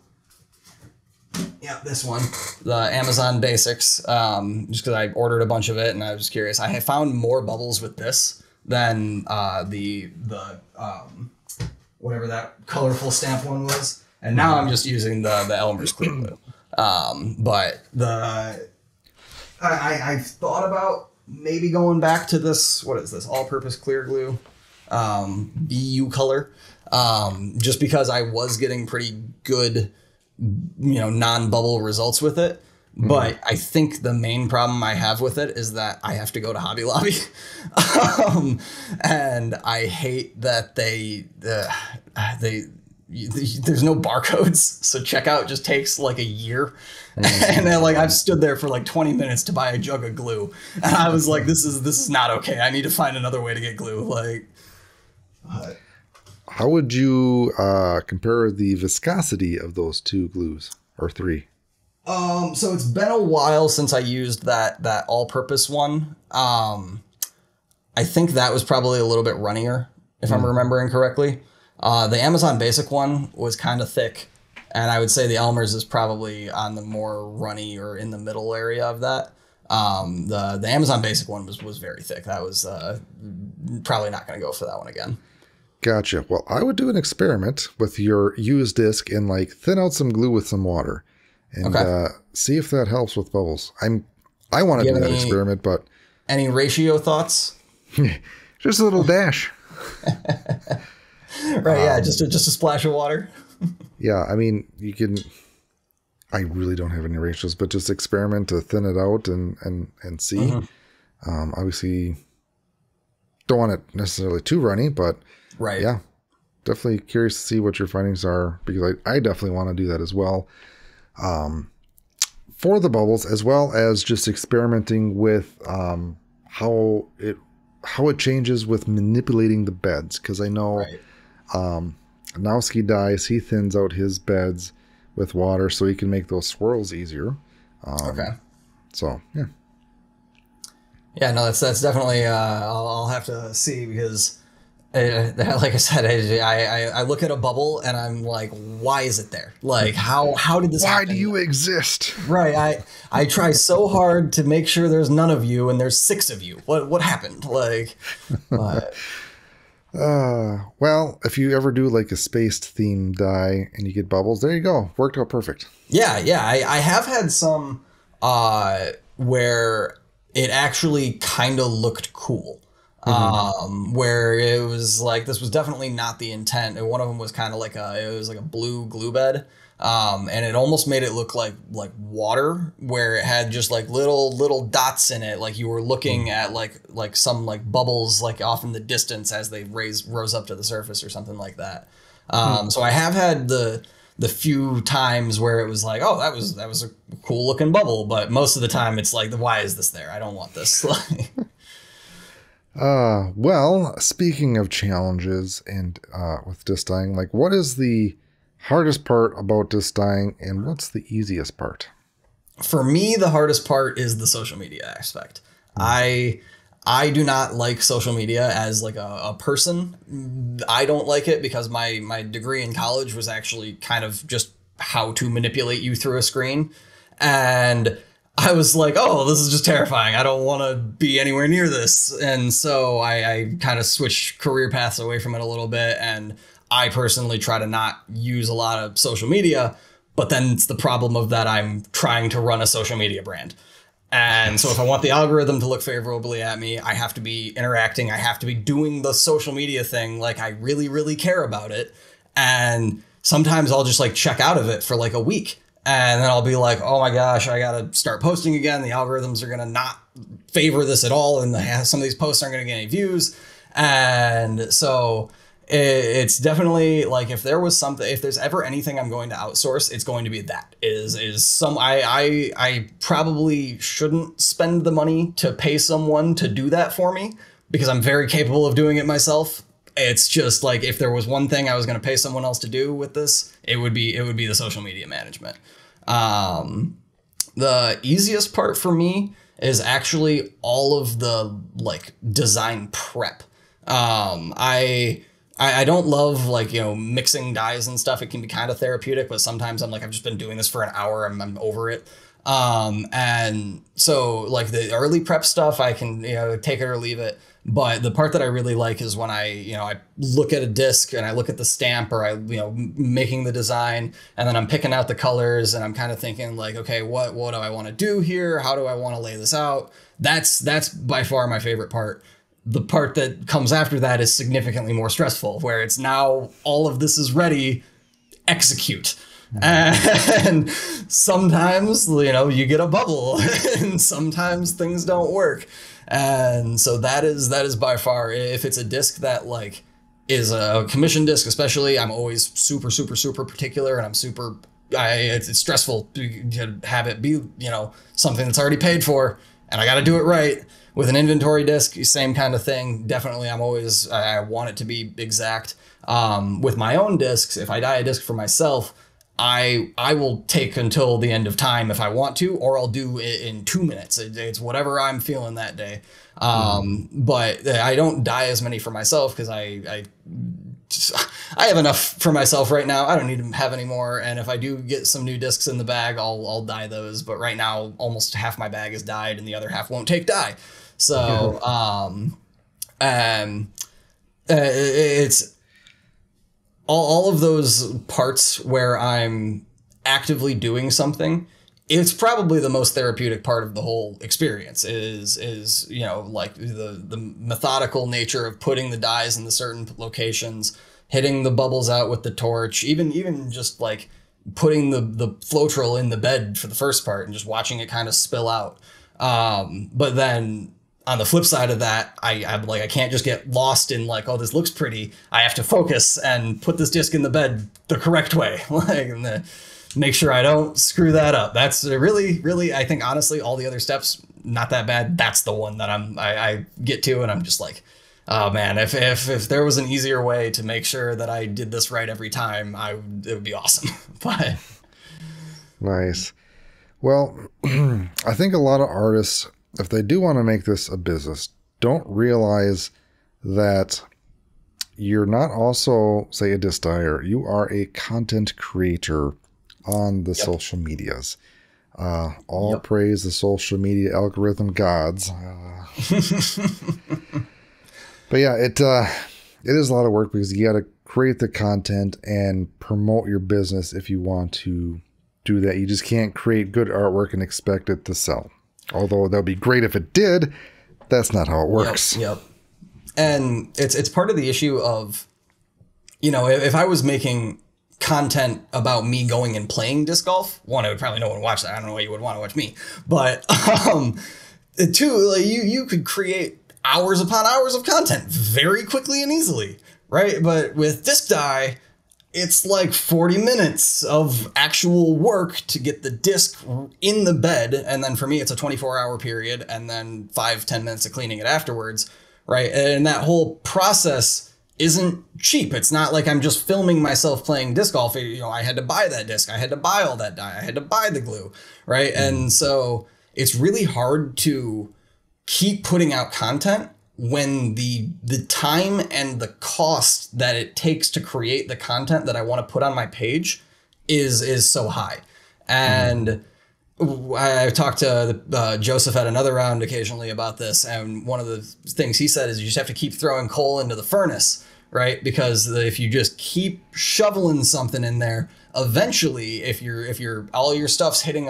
this one, the Amazon Basics, just because I ordered a bunch of it and I was curious. I have found more bubbles with this than the whatever that colorful stamp one was. And now I'm just using the Elmer's clear glue. But I've thought about maybe going back to this, what is this, all-purpose clear glue, BU color, just because I was getting pretty good, non-bubble results with it. But I think the main problem I have with it is that I have to go to Hobby Lobby. And I hate that there's no barcodes, so checkout just takes like a year. And then like I've stood there for like 20 minutes to buy a jug of glue, and I was like, this is not okay. I need to find another way to get glue. Like, how would you compare the viscosity of those two glues, or three? So it's been a while since I used that all-purpose one. I think that was probably a little bit runnier, if I'm remembering correctly. The Amazon Basic one was kind of thick, and I would say the Elmer's is probably on the more runny or in the middle area of that. The Amazon Basic one was very thick. That was probably not going to go for that one again. Gotcha. Well, I would do an experiment with your used disc and like thin out some glue with some water, and see if that helps with bubbles. I want to do that experiment, but any ratio thoughts? Just a little dash. Right, yeah, just a splash of water. Yeah, I mean, you can. I really don't have any ratios, but just experiment to thin it out and see. Obviously, don't want it necessarily too runny, but right, yeah, definitely curious to see what your findings are, because I definitely want to do that as well. For the bubbles, as well as just experimenting with how it changes with manipulating the beds, because I know Nowski Dyes, he thins out his beds with water so he can make those swirls easier. So yeah. Yeah, no, that's definitely I'll have to see, because like I said, I look at a bubble and I'm like, why is it there? Like, how did this happen? Why do you exist? Right. I try so hard to make sure there's none of you, and there's 6 of you. What happened? Like, but well, if you ever do like a spaced theme dye and you get bubbles, there you go. Worked out perfect. Yeah. I have had some where it actually kind of looked cool. Where it was like, this was definitely not the intent. And one of them was kind of like a blue glue bed. And it almost made it look like water, where it had just like little dots in it. Like you were looking at like some like bubbles, like off in the distance as they rose up to the surface or something like that. So I have had the few times where it was like, oh, that was a cool looking bubble. But most of the time it's like, why is this there? I don't want this. Well, speaking of challenges and with disc dyeing, like, what is the hardest part about disc dyeing, and what's the easiest part? For me, the hardest part is the social media aspect. I do not like social media as like a person. I don't like it because my degree in college was actually kind of just how to manipulate you through a screen. And I was like, oh, this is just terrifying. I don't want to be anywhere near this. And so I kind of switched career paths away from it a little bit. And I personally try to not use a lot of social media, but then it's the problem of that I'm trying to run a social media brand. And so if I want the algorithm to look favorably at me, I have to be interacting. I have to be doing the social media thing like I really, really care about it. And sometimes I'll just like check out of it for like a week. And then I'll be like, oh my gosh, I got to start posting again. The algorithms are going to not favor this at all. And some of these posts aren't going to get any views. And so it's definitely like, if there's ever anything I'm going to outsource, it's going to be that I probably shouldn't spend the money to pay someone to do that for me, because I'm very capable of doing it myself. It's just like, if there was one thing I was going to pay someone else to do with this, it would be the social media management. The easiest part for me is actually all of the like design prep. I don't love like, mixing dyes and stuff. It can be kind of therapeutic, but sometimes I'm like, I've just been doing this for an hour. I'm over it. And so like the early prep stuff, I can, take it or leave it. But the part that I really like is when I look at a disc and I look at the stamp, or making the design, and then I'm picking out the colors, and I'm kind of thinking like, okay, what do I want to do here? How do I want to lay this out? That's by far my favorite part. The part that comes after that is significantly more stressful, where it's now all of this is ready, execute. And sometimes, you get a bubble, and sometimes things don't work. And so that is by far, if it's a disc that like is a commission disc, especially. I'm always super, super, super particular, and it's stressful to have it be, something that's already paid for, and I got to do it right. With an inventory disc, same kind of thing. Definitely, I want it to be exact. With my own discs, if I dye a disc for myself, I will take until the end of time if I want to, or I'll do it in 2 minutes. It's whatever I'm feeling that day. But I don't dye as many for myself because I have enough for myself right now. I don't need to have any more. And if I do get some new discs in the bag, I'll dye those. But right now, almost half my bag is dyed and the other half won't take dye. So, it's all of those parts where I'm actively doing something. It's probably the most therapeutic part of the whole experience is like the methodical nature of putting the dyes in the certain locations, hitting the bubbles out with the torch, even just like putting the Floetrol in the bed for the first part and just watching it kind of spill out. But then on the flip side of that, I'm like, I can't just get lost in like, oh, this looks pretty. I have to focus and put this disc in the bed the correct way. Make sure I don't screw that up. That's really, I think, honestly, all the other steps, not that bad. That's the one that I get to, and I'm just like, oh man, if there was an easier way to make sure that I did this right every time, it would be awesome. But nice. Well, I think a lot of artists, if they do want to make this a business, don't realize that you're not also, say, a disc dyer. You are a content creator on the social medias. All praise the social media algorithm gods. But yeah, it is a lot of work because you got to create the content and promote your business if you want to do that. You just can't create good artwork and expect it to sell. Although that would be great if it did. That's not how it works. Yep. And it's part of the issue of, if I was making content about me going and playing disc golf, one, I would probably no one would watch that. I don't know why you would want to watch me. But two, like you could create hours upon hours of content very quickly and easily, right? But with disc dye, it's like 40 minutes of actual work to get the disc in the bed. And then for me, it's a 24-hour period and then 5-10 minutes of cleaning it afterwards, right? And that whole process isn't cheap. It's not like I'm just filming myself playing disc golf. I had to buy that disc. I had to buy all that dye. I had to buy the glue, right? And so it's really hard to keep putting out content when the time and the cost that it takes to create the content that I want to put on my page is so high. And I've talked to Joseph at another round occasionally about this. And one of the things he said is you just have to keep throwing coal into the furnace, right? Because if you just keep shoveling something in there, eventually, if you're all your stuff's hitting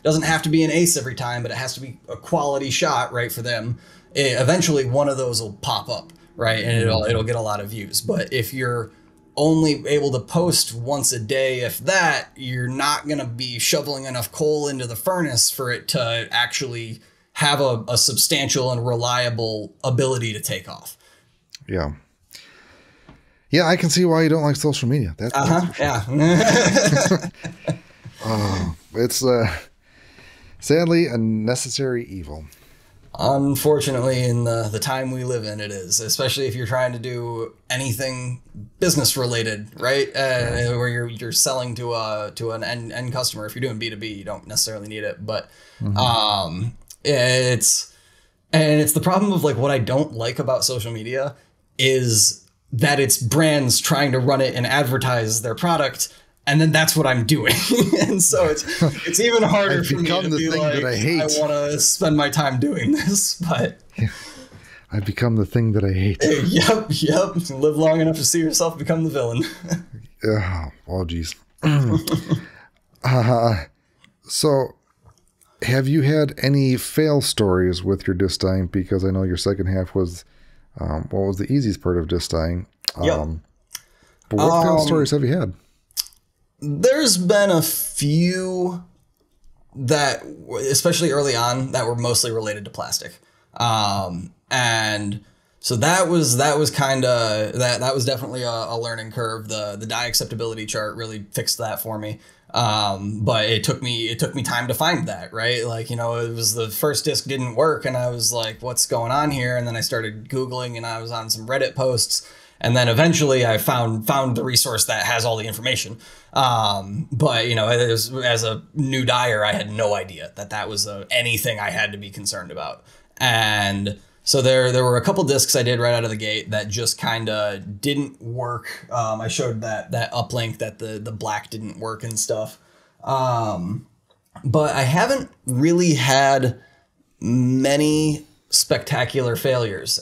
doesn't have to be an ace every time, but it has to be a quality shot, right? For them, eventually one of those will pop up, right? And it'll get a lot of views. But if you're only able to post once a day, if that, you're not going to be shoveling enough coal into the furnace for it to actually have a substantial and reliable ability to take off. Yeah. Yeah, I can see why you don't like social media. That's yeah. It's sadly a necessary evil. Unfortunately, in the time we live in, it is, especially if you're trying to do anything business related, right? Where you're selling to an end customer. If you're doing B2B, you don't necessarily need it, but it's the problem of like what I don't like about social media is that it's brands trying to run it and advertise their product. And then that's what I'm doing. And so it's even harder for me to be like, I want to spend my time doing this, but I've become the thing that I hate. Yep. Live long enough to see yourself become the villain. Oh, geez. So have you had any fail stories with your disc dyeing? Because I know your second half was, what was the easiest part of disc dyeing? But what fail stories have you had? There's been a few that, especially early on, that were mostly related to plastic. And So that was kind of that was definitely a learning curve. The dye acceptability chart really fixed that for me. But it took me time to find that, right? Like, you know, it was the first disc didn't work and I was like, what's going on here? And then I started Googling and I was on some Reddit posts. And then eventually I found the resource that has all the information. But, you know, as a new dyer, I had no idea that was anything I had to be concerned about. And so there were a couple discs I did right out of the gate that just kind of didn't work. I showed that uplink that the black didn't work and stuff. But I haven't really had many spectacular failures.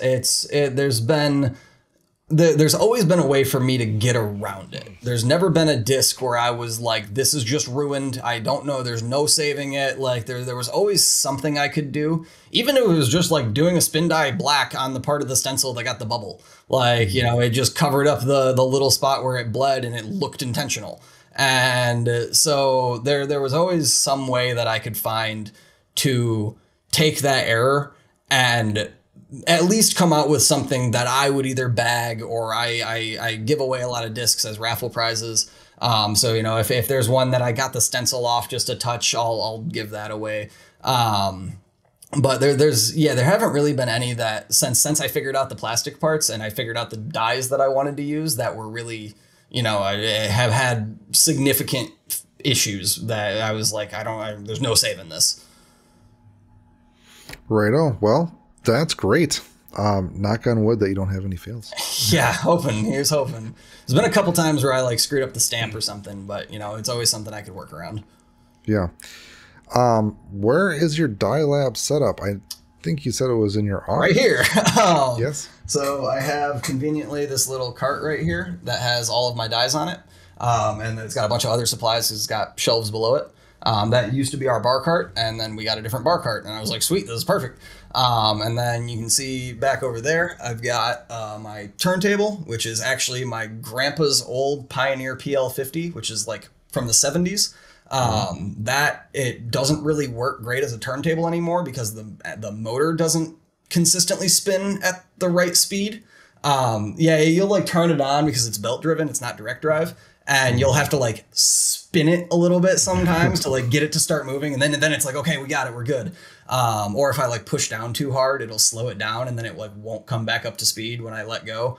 There's always been a way for me to get around it. There's never been a disc where I was like, this is just ruined. I don't know. There's no saving it. Like there was always something I could do. Even if it was just like doing a spin dye black on the part of the stencil that got the bubble. Like, you know, it just covered up the little spot where it bled and it looked intentional. And so there was always some way that I could find to take that error and at least come out with something that I would either bag or I give away a lot of discs as raffle prizes. So, you know, if there's one that I got the stencil off just a touch, I'll give that away. But there haven't really been any that since I figured out the plastic parts and I figured out the dyes that I wanted to use that were really, you know, I have had significant issues that I was like, there's no saving this. Righto. Well, that's great. Knock on wood that you don't have any fails. Yeah, here's hoping. There's been a couple times where I like screwed up the stamp or something, but you know, it's always something I could work around. Yeah. Where is your dye lab setup? I think you said it was in your office. Right here. Yes. So I have conveniently this little cart right here that has all of my dyes on it. And it's got a bunch of other supplies. It's got shelves below it. That used to be our bar cart, and then we got a different bar cart, and I was like, sweet, this is perfect. And then you can see back over there, I've got my turntable, which is actually my grandpa's old Pioneer PL50, which is like from the 70s. That it doesn't really work great as a turntable anymore because the motor doesn't consistently spin at the right speed. Yeah, you'll like turn it on because it's belt driven, it's not direct drive. And you'll have to like spin it a little bit sometimes to like get it to start moving. And then it's like, okay, we got it. We're good. Or if I like push down too hard, it'll slow it down and then it like won't come back up to speed when I let go.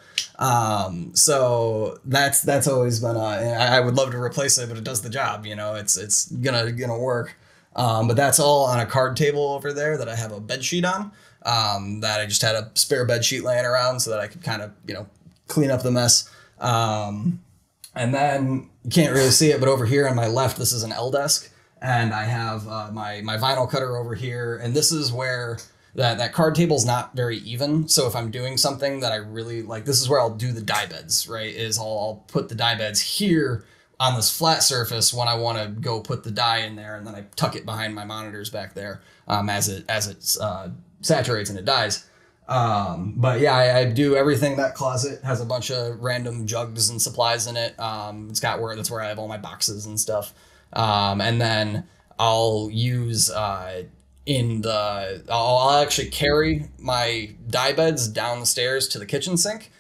So that's always been, I would love to replace it, but it does the job, you know, it's gonna work. But that's all on a card table over there that I have a bed sheet on, that I just had a spare bed sheet laying around so that I could kind of, you know, clean up the mess. And then you can't really see it, but over here on my left, this is an L desk, and I have my vinyl cutter over here. And this is where that card table is not very even. So if I'm doing something that I really like, this is where I'll do the dye beds, right? I'll put the dye beds here on this flat surface when I want to go put the dye in there, and then I tuck it behind my monitors back there as it saturates and it dyes. But yeah, I do everything. That closet has a bunch of random jugs and supplies in it. That's where I have all my boxes and stuff. And then I'll use, I'll actually carry my dye beds down the stairs to the kitchen sink.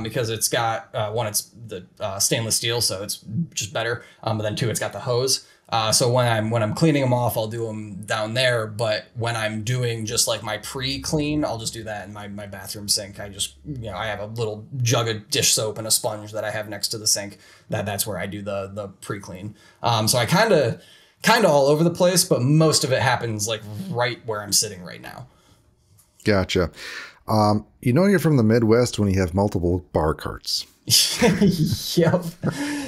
Because it's got, one, it's the stainless steel, so it's just better. But then two, it's got the hose. So when I'm cleaning them off, I'll do them down there. But when I'm doing just like my pre-clean, I'll just do that in my bathroom sink. I have a little jug of dish soap and a sponge that I have next to the sink. That's where I do the pre-clean. So I kind of all over the place, but most of it happens like right where I'm sitting right now. Gotcha. You know you're from the Midwest when you have multiple bar carts. Yep.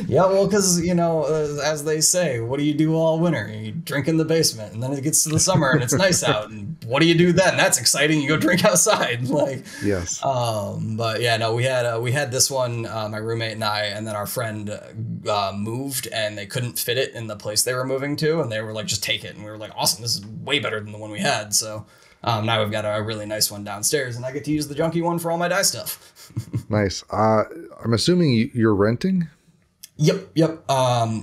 Yeah, well, because, you know, as they say, what do you do all winter? You drink in the basement, and then it gets to the summer and it's nice out. And what do you do then? That's exciting. You go drink outside. Like, yes. But yeah, no, we had this one, my roommate and I, and then our friend moved and they couldn't fit it in the place they were moving to. And they were like, just take it. And we were like, awesome. This is way better than the one we had. So now we've got a really nice one downstairs, and I get to use the junky one for all my dye stuff. Nice. I'm assuming you're renting? Yep.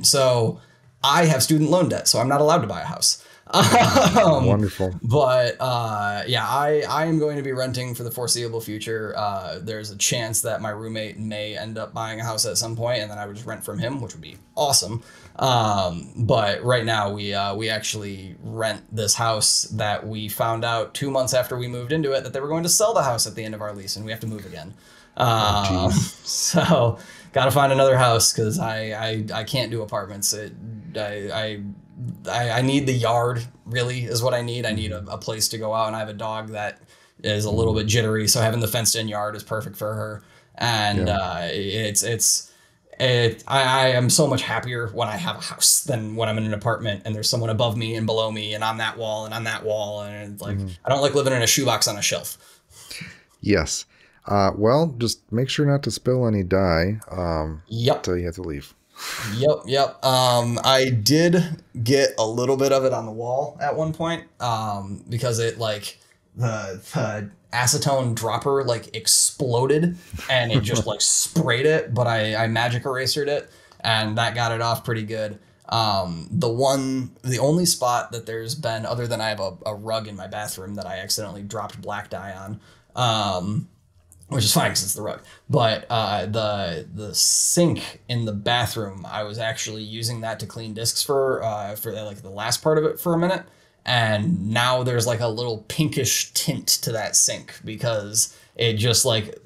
So I have student loan debt, so I'm not allowed to buy a house. Wonderful. But yeah, I am going to be renting for the foreseeable future. There's a chance that my roommate may end up buying a house at some point, and then I would just rent from him, which would be awesome. But right now we actually rent this house that we found out 2 months after we moved into it that they were going to sell the house at the end of our lease, and we have to move again. So got to find another house because I can't do apartments. I need the yard, really, is what I need. I need a place to go out, and I have a dog that is a little bit jittery, so having the fenced-in yard is perfect for her. And I am so much happier when I have a house than when I'm in an apartment and there's someone above me and below me and on that wall and on that wall. And it's like, I don't like living in a shoebox on a shelf. Yes. Well, just make sure not to spill any dye Yep. until you have to leave. Yep. I did get a little bit of it on the wall at one point because it like the acetone dropper like exploded and it just like sprayed it, but I magic erasered it and that got it off pretty good. The only spot that there's been, other than I have a rug in my bathroom that I accidentally dropped black dye on, which is fine because it's the rug. But the sink in the bathroom, I was actually using that to clean discs for like the last part of it for a minute. And now there's like a little pinkish tint to that sink because it just like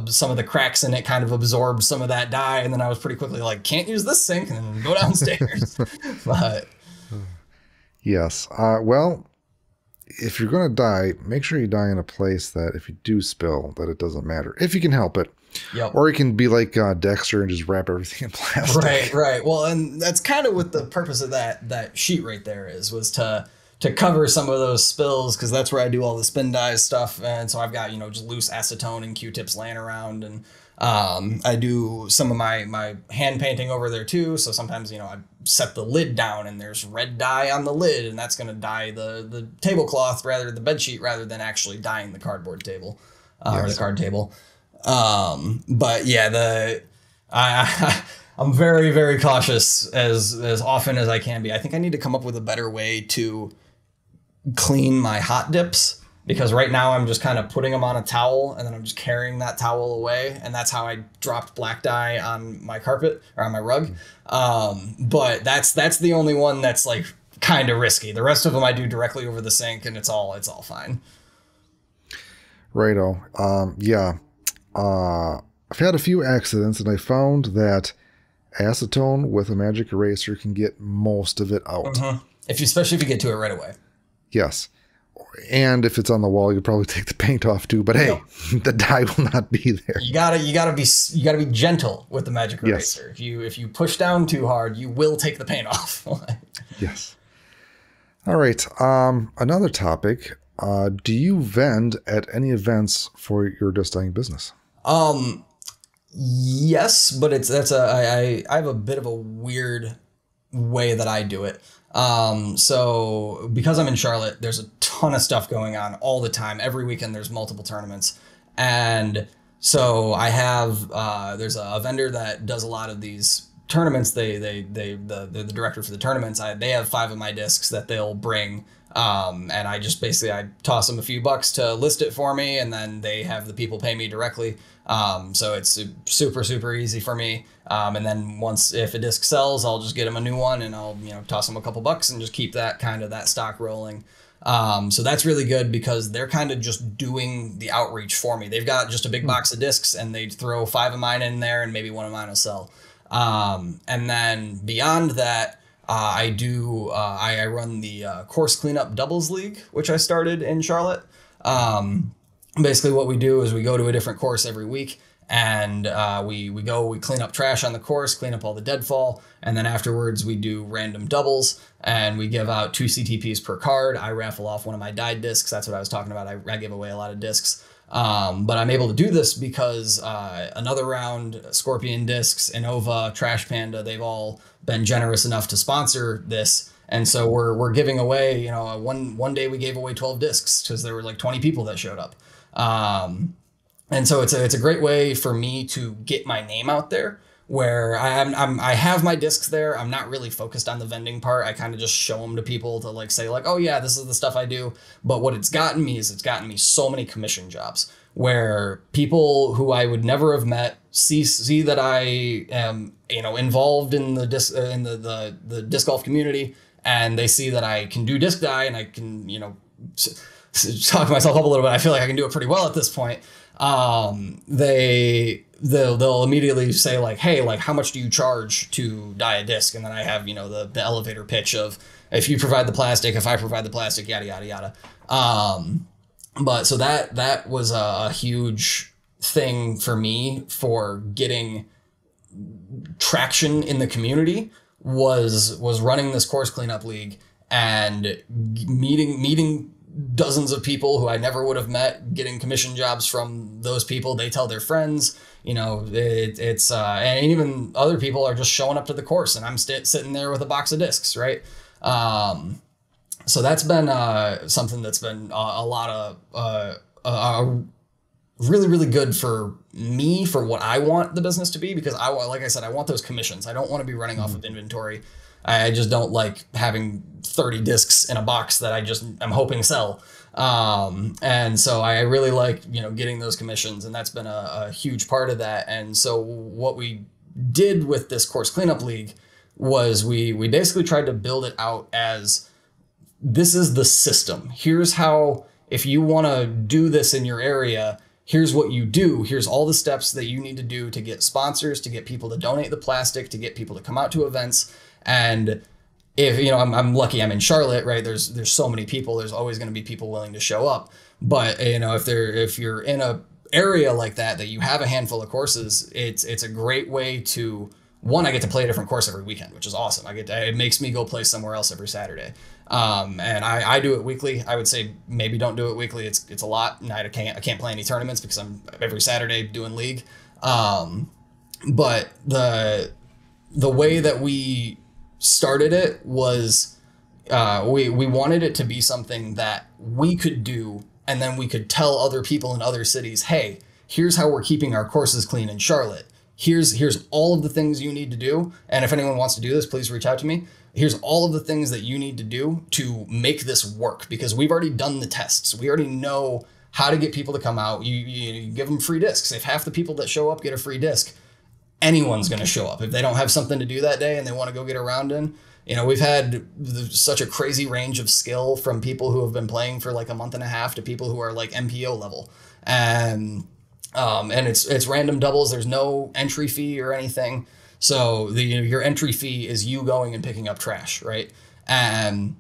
some of the cracks in it kind of absorbed some of that dye. And then I was pretty quickly like, can't use this sink, and then go downstairs. But yes. Well, if you're going to dye, make sure you dye in a place that if you do spill, that it doesn't matter. If you can help it. Yep. Or you can be like Dexter and just wrap everything in plastic. Right. Well, and that's kind of what the purpose of that sheet right there was to cover some of those spills, because that's where I do all the spin dyes stuff. And so I've got, just loose acetone and Q-tips laying around. And I do some of my hand painting over there too. So sometimes, I set the lid down and there's red dye on the lid, and that's going to dye the tablecloth the bed sheet rather than actually dyeing the cardboard table or the card table. But yeah, I'm very, very cautious as often as I can be. I think I need to come up with a better way to clean my hot dips, because right now I'm just kind of putting them on a towel and then I'm just carrying that towel away, and that's how I dropped black dye on my carpet or on my rug. But that's the only one that's like kind of risky. The rest of them I do directly over the sink, and it's all fine. Righto. Yeah. I've had a few accidents, and I found that acetone with a magic eraser can get most of it out. Especially if you get to it right away. Yes. And if it's on the wall, you'll probably take the paint off too. But hey, the dye will not be there. You gotta be gentle with the magic eraser. Yes. If you push down too hard, you will take the paint off. Yes. All right. Another topic. Do you vend at any events for your disc dyeing business? Yes, but I have a bit of a weird way that I do it. So because I'm in Charlotte, there's a ton of stuff going on all the time. Every weekend there's multiple tournaments. And so I have, there's a vendor that does a lot of these tournaments. The director for the tournaments. They have 5 of my discs that they'll bring. And I just basically, I toss them a few bucks to list it for me, and then they have the people pay me directly. So it's super, super easy for me. And then if a disc sells, I'll just get them a new one, and I'll, toss them a couple bucks and just keep that stock rolling. So that's really good because they're kind of just doing the outreach for me. They've got just a big box of discs, and they throw 5 of mine in there, and maybe 1 of mine will sell. And then beyond that, I run the course cleanup doubles league, which I started in Charlotte. Basically what we do is we go to a different course every week, and we clean up trash on the course, clean up all the deadfall, and then afterwards we do random doubles, and we give out 2 CTPs per card. I raffle off one of my dyed discs. That's what I was talking about. I give away a lot of discs. But I'm able to do this because Another Round, Scorpion Discs, Anova, Trash Panda, they've all been generous enough to sponsor this. And so we're giving away, one day we gave away 12 discs because there were like 20 people that showed up. And so it's a great way for me to get my name out there where I have my discs there. I'm not really focused on the vending part. I kind of just show them to people to like say like, oh yeah, this is the stuff I do. But what it's gotten me is it's gotten me so many commission jobs where people who I would never have met see that I am, you know, involved in the disc golf community, and they see that I can do disc dye and I can, you know, talk myself up a little bit. I feel like I can do it pretty well at this point. They'll immediately say like, hey, like how much do you charge to dye a disc? And then I have, you know, the elevator pitch of if you provide the plastic, if I provide the plastic, yada, yada, yada. But so that was a huge thing for me for getting traction in the community was running this course cleanup league and meeting dozens of people who I never would have met, getting commission jobs from those people. They tell their friends, you know, it's and even other people are just showing up to the course and I'm sitting there with a box of discs. Right. So that's been something that's been a lot of really, really good for me for what I want the business to be, because like I said, I want those commissions. I don't want to be running off of inventory. I just don't like having 30 discs in a box that I'm hoping sell. And so I really like, you know, getting those commissions, and that's been a huge part of that. And so what we did with this course cleanup league was we basically tried to build it out as this is the system. Here's how, if you want to do this in your area, here's what you do. Here's all the steps that you need to do to get sponsors, to get people to donate the plastic, to get people to come out to events. And if, you know, I'm lucky I'm in Charlotte, right? There's so many people, there's always going to be people willing to show up. But, you know, if you're in a area like that you have a handful of courses, it's a great way to, one, I get to play a different course every weekend, which is awesome. It makes me go play somewhere else every Saturday. And I do it weekly. I would say maybe don't do it weekly. It's a lot. And I can't play any tournaments because I'm every Saturday doing league. But the way that we started it was, we wanted it to be something that we could do, and then we could tell other people in other cities, hey, here's how we're keeping our courses clean in Charlotte. Here's all of the things you need to do. And if anyone wants to do this, please reach out to me. Here's all of the things that you need to do to make this work, because we've already done the tests. We already know how to get people to come out. You give them free discs. If half the people that show up get a free disc, anyone's going to show up. If they don't have something to do that day and they want to go get a round in, you know, we've had such a crazy range of skill from people who have been playing for like a month and a half to people who are like MPO level. And it's random doubles. There's no entry fee or anything. So your entry fee is you going and picking up trash, right? And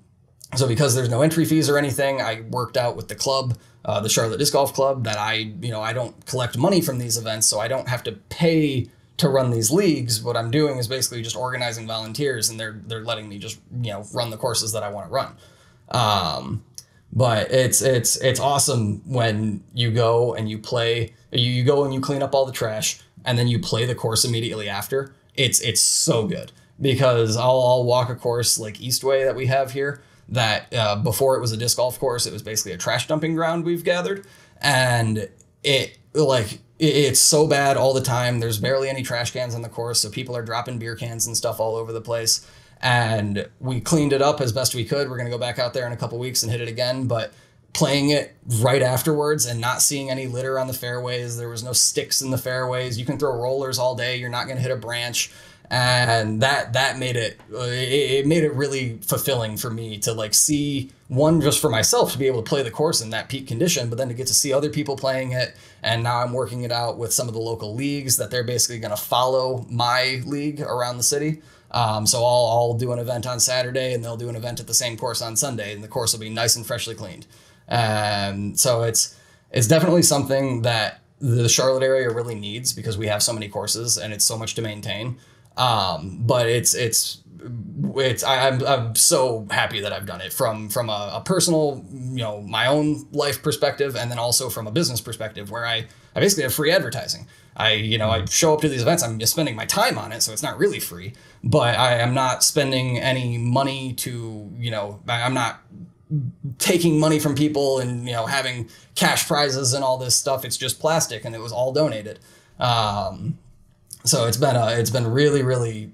so because there's no entry fees or anything, I worked out with the club, the Charlotte Disc Golf Club, that I don't collect money from these events, so I don't have to pay to run these leagues. What I'm doing is basically just organizing volunteers, and they're letting me just, you know, run the courses that I want to run. But it's awesome when you go and you play, you go and you clean up all the trash, and then you play the course immediately after. It's so good, because I'll walk a course like Eastway that we have here that before it was a disc golf course, it was basically a trash dumping ground we've gathered. And it's so bad all the time. There's barely any trash cans on the course. So people are dropping beer cans and stuff all over the place. And we cleaned it up as best we could. We're going to go back out there in a couple weeks and hit it again. But playing it right afterwards and not seeing any litter on the fairways, there was no sticks in the fairways. You can throw rollers all day. You're not going to hit a branch. And that made it really fulfilling for me to like see, one, just for myself to be able to play the course in that peak condition, but then to get to see other people playing it. And now I'm working it out with some of the local leagues that they're basically going to follow my league around the city. So I'll do an event on Saturday and they'll do an event at the same course on Sunday, and the course will be nice and freshly cleaned. So it's definitely something that the Charlotte area really needs, because we have so many courses and it's so much to maintain. But I'm so happy that I've done it from a personal, you know, my own life perspective, and then also from a business perspective, where I basically have free advertising. I show up to these events, I'm just spending my time on it, so it's not really free, but I am not spending any money to, you know, I'm not taking money from people and, you know, having cash prizes and all this stuff. It's just plastic, and it was all donated. So it's been really, really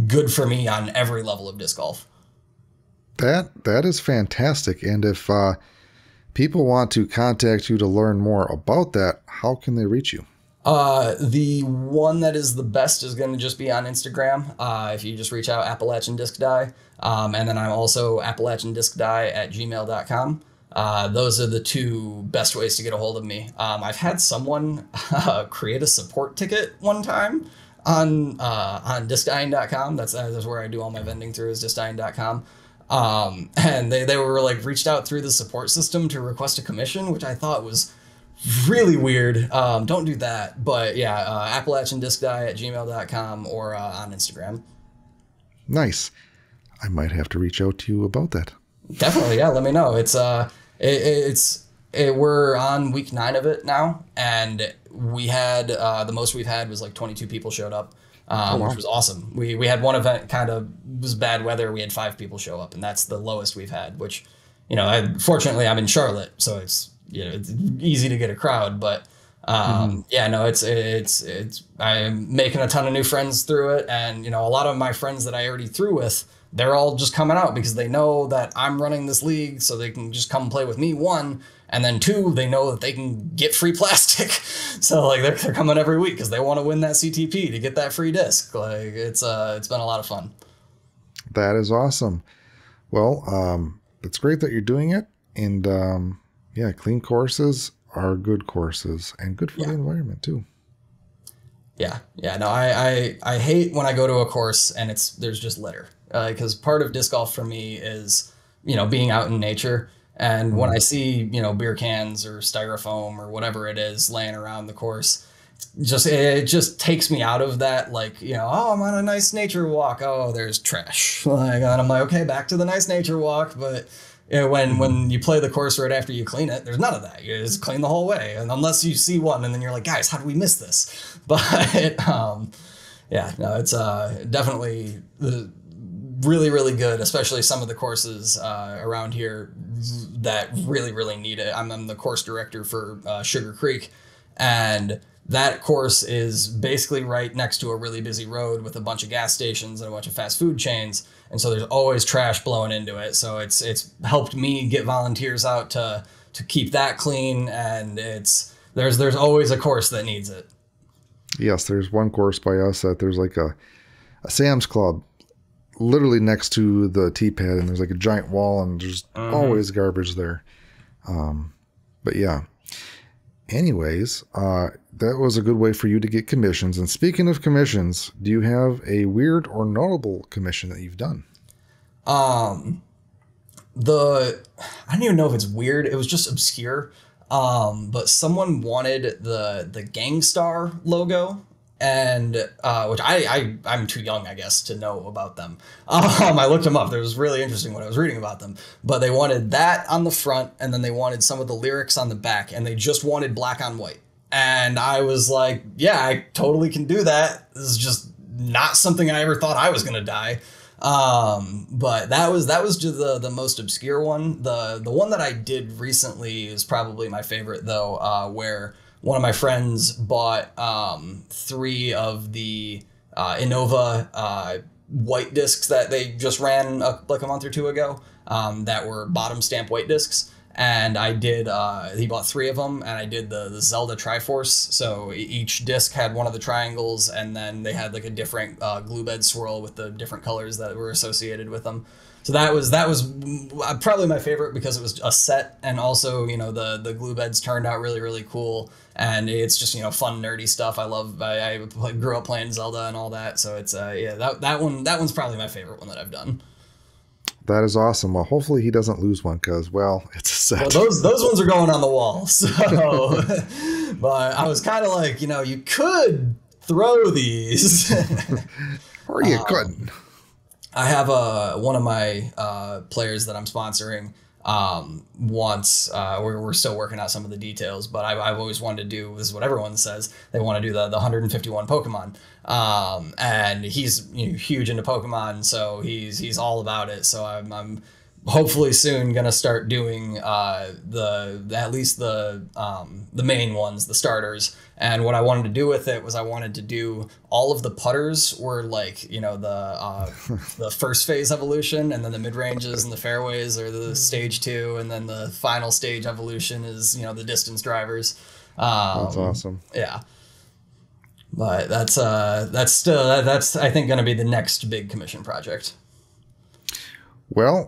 good for me on every level of disc golf. That is fantastic. And if people want to contact you to learn more about that, how can they reach you? The one that is the best is going to just be on Instagram. If you just reach out, Appalachian Disc Dye. And then I'm also appalachiandiscdye@gmail.com. Those are the two best ways to get a hold of me. I've had someone create a support ticket one time on discdyeing.com. That's where I do all my vending through, is discdyeing.com. And they were like reached out through the support system to request a commission, which I thought was really weird. Don't do that. But yeah, appalachiandiscdye@gmail.com or on Instagram. Nice. I might have to reach out to you about that. Definitely, yeah. Let me know. We're on week 9 of it now, and we had the most we've had was like 22 people showed up, which was awesome. We had one event kind of was bad weather. We had 5 people show up, and that's the lowest we've had. Which, fortunately I'm in Charlotte, so it's easy to get a crowd. But yeah, no, it's I'm making a ton of new friends through it, and a lot of my friends that I already threw with, they're all just coming out because they know that I'm running this league, so they can just come play with me, 1, and then 2, they know that they can get free plastic. So like they're coming every week because they want to win that CTP to get that free disc. Like it's been a lot of fun. That is awesome. Well, it's great that you're doing it, and yeah, clean courses are good courses and good for the environment too. Yeah. No, I hate when I go to a course and there's just litter. Because part of disc golf for me is, being out in nature. And when I see, beer cans or styrofoam or whatever it is laying around the course, it just takes me out of that, like, oh, I'm on a nice nature walk. Oh, there's trash. Like, and I'm like, okay, back to the nice nature walk. But when you play the course right after you clean it, there's none of that. You just clean the whole way. And unless you see one and then you're like, guys, how did we miss this? But yeah, no, it's definitely really, really good, especially some of the courses around here that really, really need it. I'm the course director for Sugar Creek, and that course is basically right next to a really busy road with a bunch of gas stations and a bunch of fast food chains, and so there's always trash blowing into it. So it's helped me get volunteers out to keep that clean, and there's always a course that needs it. Yes, there's one course by us that there's like a Sam's Club literally next to the tee pad, and there's like a giant wall, and there's always garbage there. But yeah. Anyways, that was a good way for you to get commissions. And speaking of commissions, do you have a weird or notable commission that you've done? I don't even know if it's weird. It was just obscure. But someone wanted the Gangstar logo, and which I'm too young, I guess, to know about them. I looked them up. It was really interesting when I was reading about them. But they wanted that on the front, and then they wanted some of the lyrics on the back, and they just wanted black on white. And I was like, yeah, I totally can do that. This is just not something I ever thought I was going to dye. But that was just the most obscure one. The one that I did recently is probably my favorite, though, where one of my friends bought 3 of the Anova white discs that they just ran like a month or 2 ago, that were bottom stamp white discs. And I did, he bought 3 of them, and I did the Zelda Triforce. So each disc had one of the triangles, and then they had like a different glue bed swirl with the different colors that were associated with them. So that was probably my favorite because it was a set, and also, the glue beds turned out really, really cool. And it's just, fun, nerdy stuff. I grew up playing Zelda and all that. So it's, yeah, that one's probably my favorite one that I've done. That is awesome. Well, hopefully he doesn't lose one because, well, it's a set. Well, those ones are going on the wall. So, but I was kind of like, you could throw these. Or you couldn't. I have one of my players that I'm sponsoring wants, we're still working out some of the details, but I've always wanted to do, this is what everyone says, they want to do the 151 Pokemon. And he's huge into Pokemon, so he's all about it. So I'm hopefully soon gonna start doing at least the main ones, the starters. And what I wanted to do with it was I wanted to do all of the putters were like, you know, the first phase evolution, and then the mid ranges and the fairways are the stage 2, and then the final stage evolution is, you know, the distance drivers. That's awesome. Yeah. But that's I think going to be the next big commission project. Well,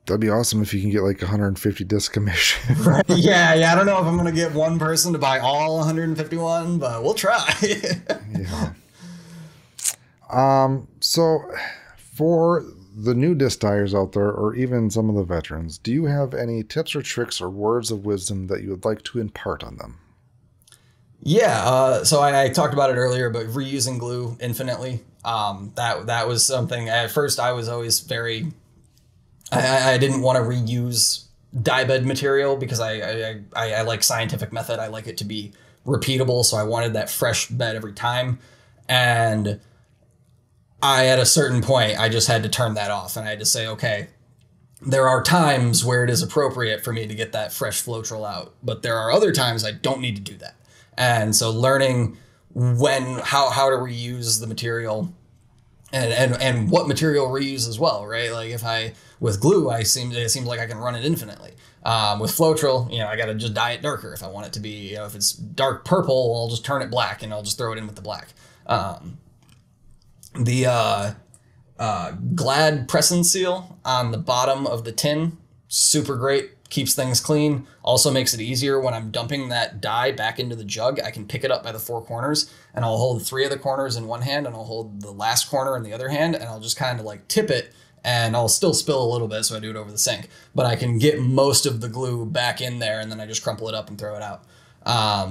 that'd be awesome if you can get like 150 disc commission. Right. Yeah. I don't know if I'm going to get one person to buy all 151, but we'll try. Yeah. So for the new disc dyers out there, or even some of the veterans, do you have any tips or tricks or words of wisdom that you would like to impart on them? Yeah, so I talked about it earlier, but reusing glue infinitely, that was something. At first, I was always I didn't want to reuse dye bed material because I like scientific method. I like it to be repeatable, so I wanted that fresh bed every time. And at a certain point, I just had to turn that off, and I had to say, okay, there are times where it is appropriate for me to get that fresh Floetrol out, but there are other times I don't need to do that. And so learning how to reuse the material and what material reuse as well, right? Like with glue, it seems like I can run it infinitely. With Floetrol, you know, I got to just dye it darker if I want it to be, you know, if it's dark purple, I'll just turn it black and I'll just throw it in with the black. The Glad press and seal on the bottom of the tin, super great. Keeps things clean. Also makes it easier when I'm dumping that dye back into the jug. I can pick it up by the 4 corners, and I'll hold 3 of the corners in one hand, and I'll hold the last corner in the other hand, and I'll just kind of like tip it, and I'll still spill a little bit, so I do it over the sink. But I can get most of the glue back in there, and then I just crumple it up and throw it out.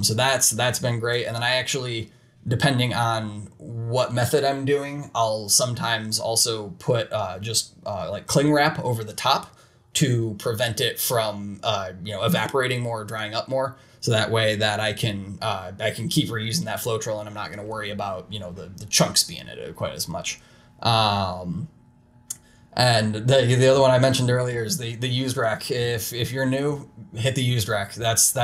So that's been great. And then I actually, depending on what method I'm doing, I'll sometimes also put like cling wrap over the top to prevent it from evaporating more or drying up more. So that way that I can keep reusing that Floetrol, and I'm not going to worry about, you know, the chunks being in it quite as much. And the other one I mentioned earlier is the used rack. If you're new, hit the used rack. That's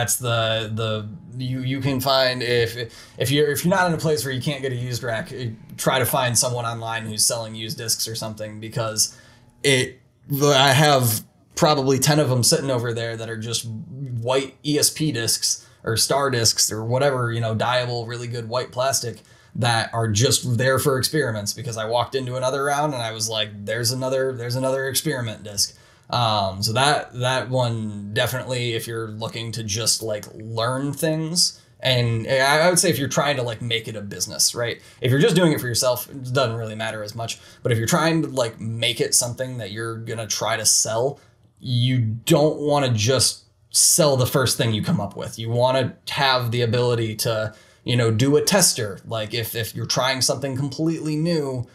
you can find if you're not in a place where you can't get a used rack, try to find someone online who's selling used discs or something, because I have probably 10 of them sitting over there that are just white ESP discs or star discs or whatever, you know, dyeable, really good white plastic that are just there for experiments, because I walked into another round and I was like, there's another experiment disc. So that one definitely, if you're looking to just like learn things, and I would say if you're trying to like make it a business, right? If you're just doing it for yourself, it doesn't really matter as much. But if you're trying to like make it something that you're going to try to sell, you don't want to just sell the first thing you come up with. You want to have the ability to, you know, do a tester. Like if you're trying something completely new,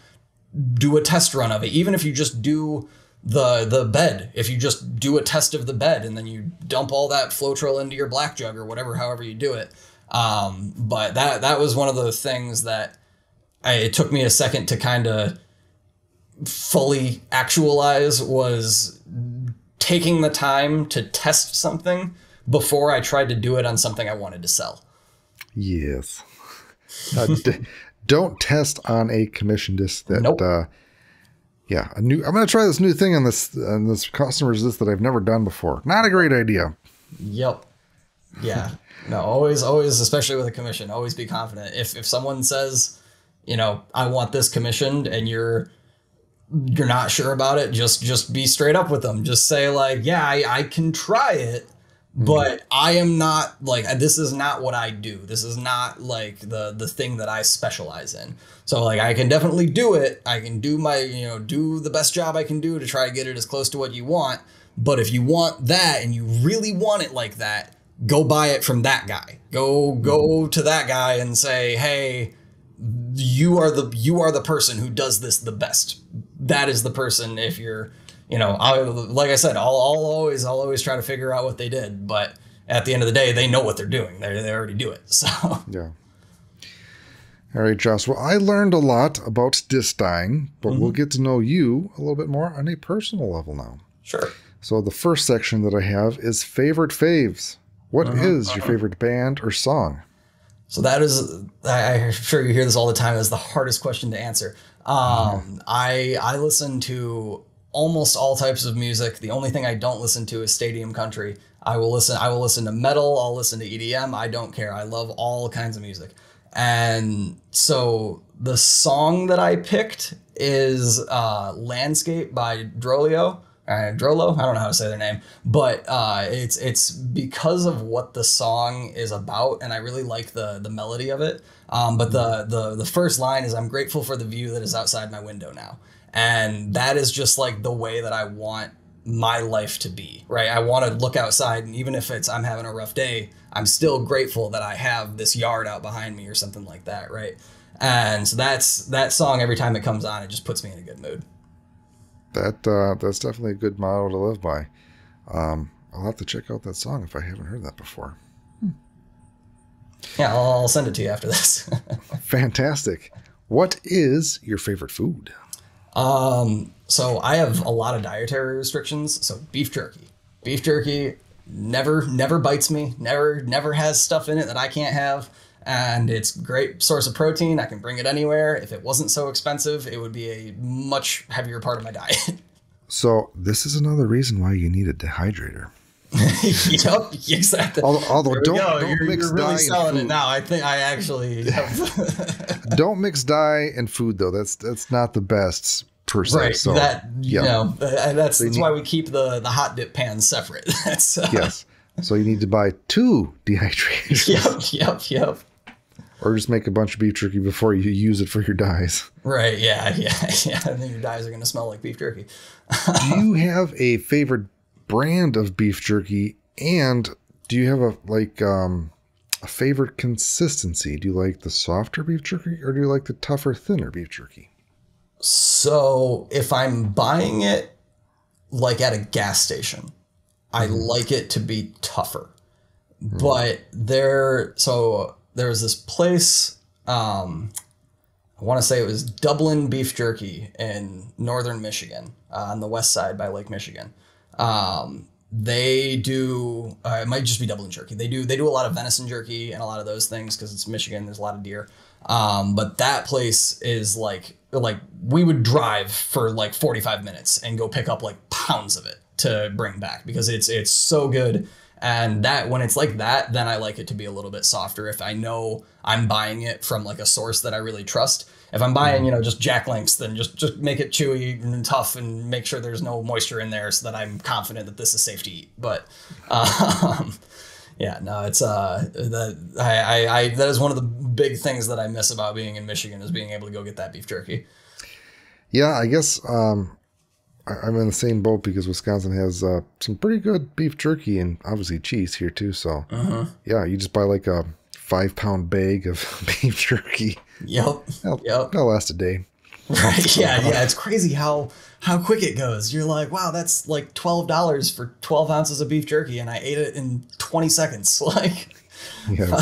do a test run of it. Even if you just do the bed, if you just do a test of the bed and then you dump all that Floetrol into your black jug or whatever, however you do it. But that was one of the things that it took me a second to kind of fully actualize, was taking the time to test something before I tried to do it on something I wanted to sell. Yes. Don't test on a commission disc that, nope. I'm going to try this new thing on this customer's disc that I've never done before. Not a great idea. Yep. Yeah. No, always, especially with a commission, always be confident. If someone says, you know, I want this commissioned, and you're not sure about it, just be straight up with them. Just say like, yeah, I can try it, but I am not like, this is not what I do. This is not like the thing that I specialize in. So like, I can definitely do it. I can do my, you know, do the best job I can do to try to get it as close to what you want. But if you want that and you really want it like that, go buy it from that guy. Go to that guy and say, hey, you are the person who does this the best. That is the person. If you're, you know, like I said, I'll always try to figure out what they did, but at the end of the day, they know what they're doing. They already do it. So yeah. All right, Josh. Well, I learned a lot about disc dyeing, but we'll get to know you a little bit more on a personal level now. Sure. So the first section that I have is favorite faves. What is your favorite band or song? So that is, I'm sure you hear this all the time, is the hardest question to answer. I listen to almost all types of music. The only thing I don't listen to is stadium country. I will listen to metal. I'll listen to EDM. I don't care. I love all kinds of music. And so the song that I picked is Landscape by Drollo. Drollo, I don't know how to say their name, but it's because of what the song is about, and I really like the melody of it. But the first line is, "I'm grateful for the view that is outside my window now," and that is just like the way that I want my life to be. Right? I want to look outside, and even if I'm having a rough day, I'm still grateful that I have this yard out behind me or something like that. Right? And so that song. Every time it comes on, it just puts me in a good mood. That's definitely a good motto to live by. I'll have to check out that song if I haven't heard that before. Yeah, I'll send it to you after this. Fantastic. What is your favorite food? So I have a lot of dietary restrictions. So beef jerky. Beef jerky never bites me. Never has stuff in it that I can't have. And it's a great source of protein. I can bring it anywhere. If it wasn't so expensive, it would be a much heavier part of my diet. So this is another reason why you need a dehydrator. Yep, exactly. Although don't mix you're really dye selling and food. it now. I think I actually have. Don't mix dye and food though. That's not the best per se. Right. So, That's why we keep the hot dip pans separate. That's yes. So you need to buy 2 dehydrators. Yep. Or just make a bunch of beef jerky before you use it for your dyes. Right. Yeah. And then your dyes are going to smell like beef jerky. Do you have a favorite brand of beef jerky? And do you have a favorite consistency? Do you like the softer beef jerky or do you like the tougher, thinner beef jerky? So if I'm buying it like at a gas station, I like it to be tougher. But there was this place, I want to say it was Dublin Beef Jerky in northern Michigan, on the west side by Lake Michigan. They do, it might just be Dublin jerky. They do a lot of venison jerky and a lot of those things because it's Michigan. There's a lot of deer. But that place is like we would drive for like 45 minutes and go pick up like pounds of it to bring back because it's so good. And that when it's like that, then I like it to be a little bit softer if I know I'm buying it from like a source that I really trust. If I'm buying, just Jack Links, then just make it chewy and tough and make sure there's no moisture in there so that I'm confident that this is safe to eat. But yeah, no, it's that is one of the big things that I miss about being in Michigan is being able to go get that beef jerky. Yeah, I guess I'm in the same boat because Wisconsin has some pretty good beef jerky and obviously cheese here too. So yeah, you just buy like a 5-pound bag of beef jerky. Yep. That'll last a day. Right. Yeah. It's crazy how quick it goes. You're like, wow, that's like $12 for 12 ounces of beef jerky, and I ate it in 20 seconds. Like, yeah.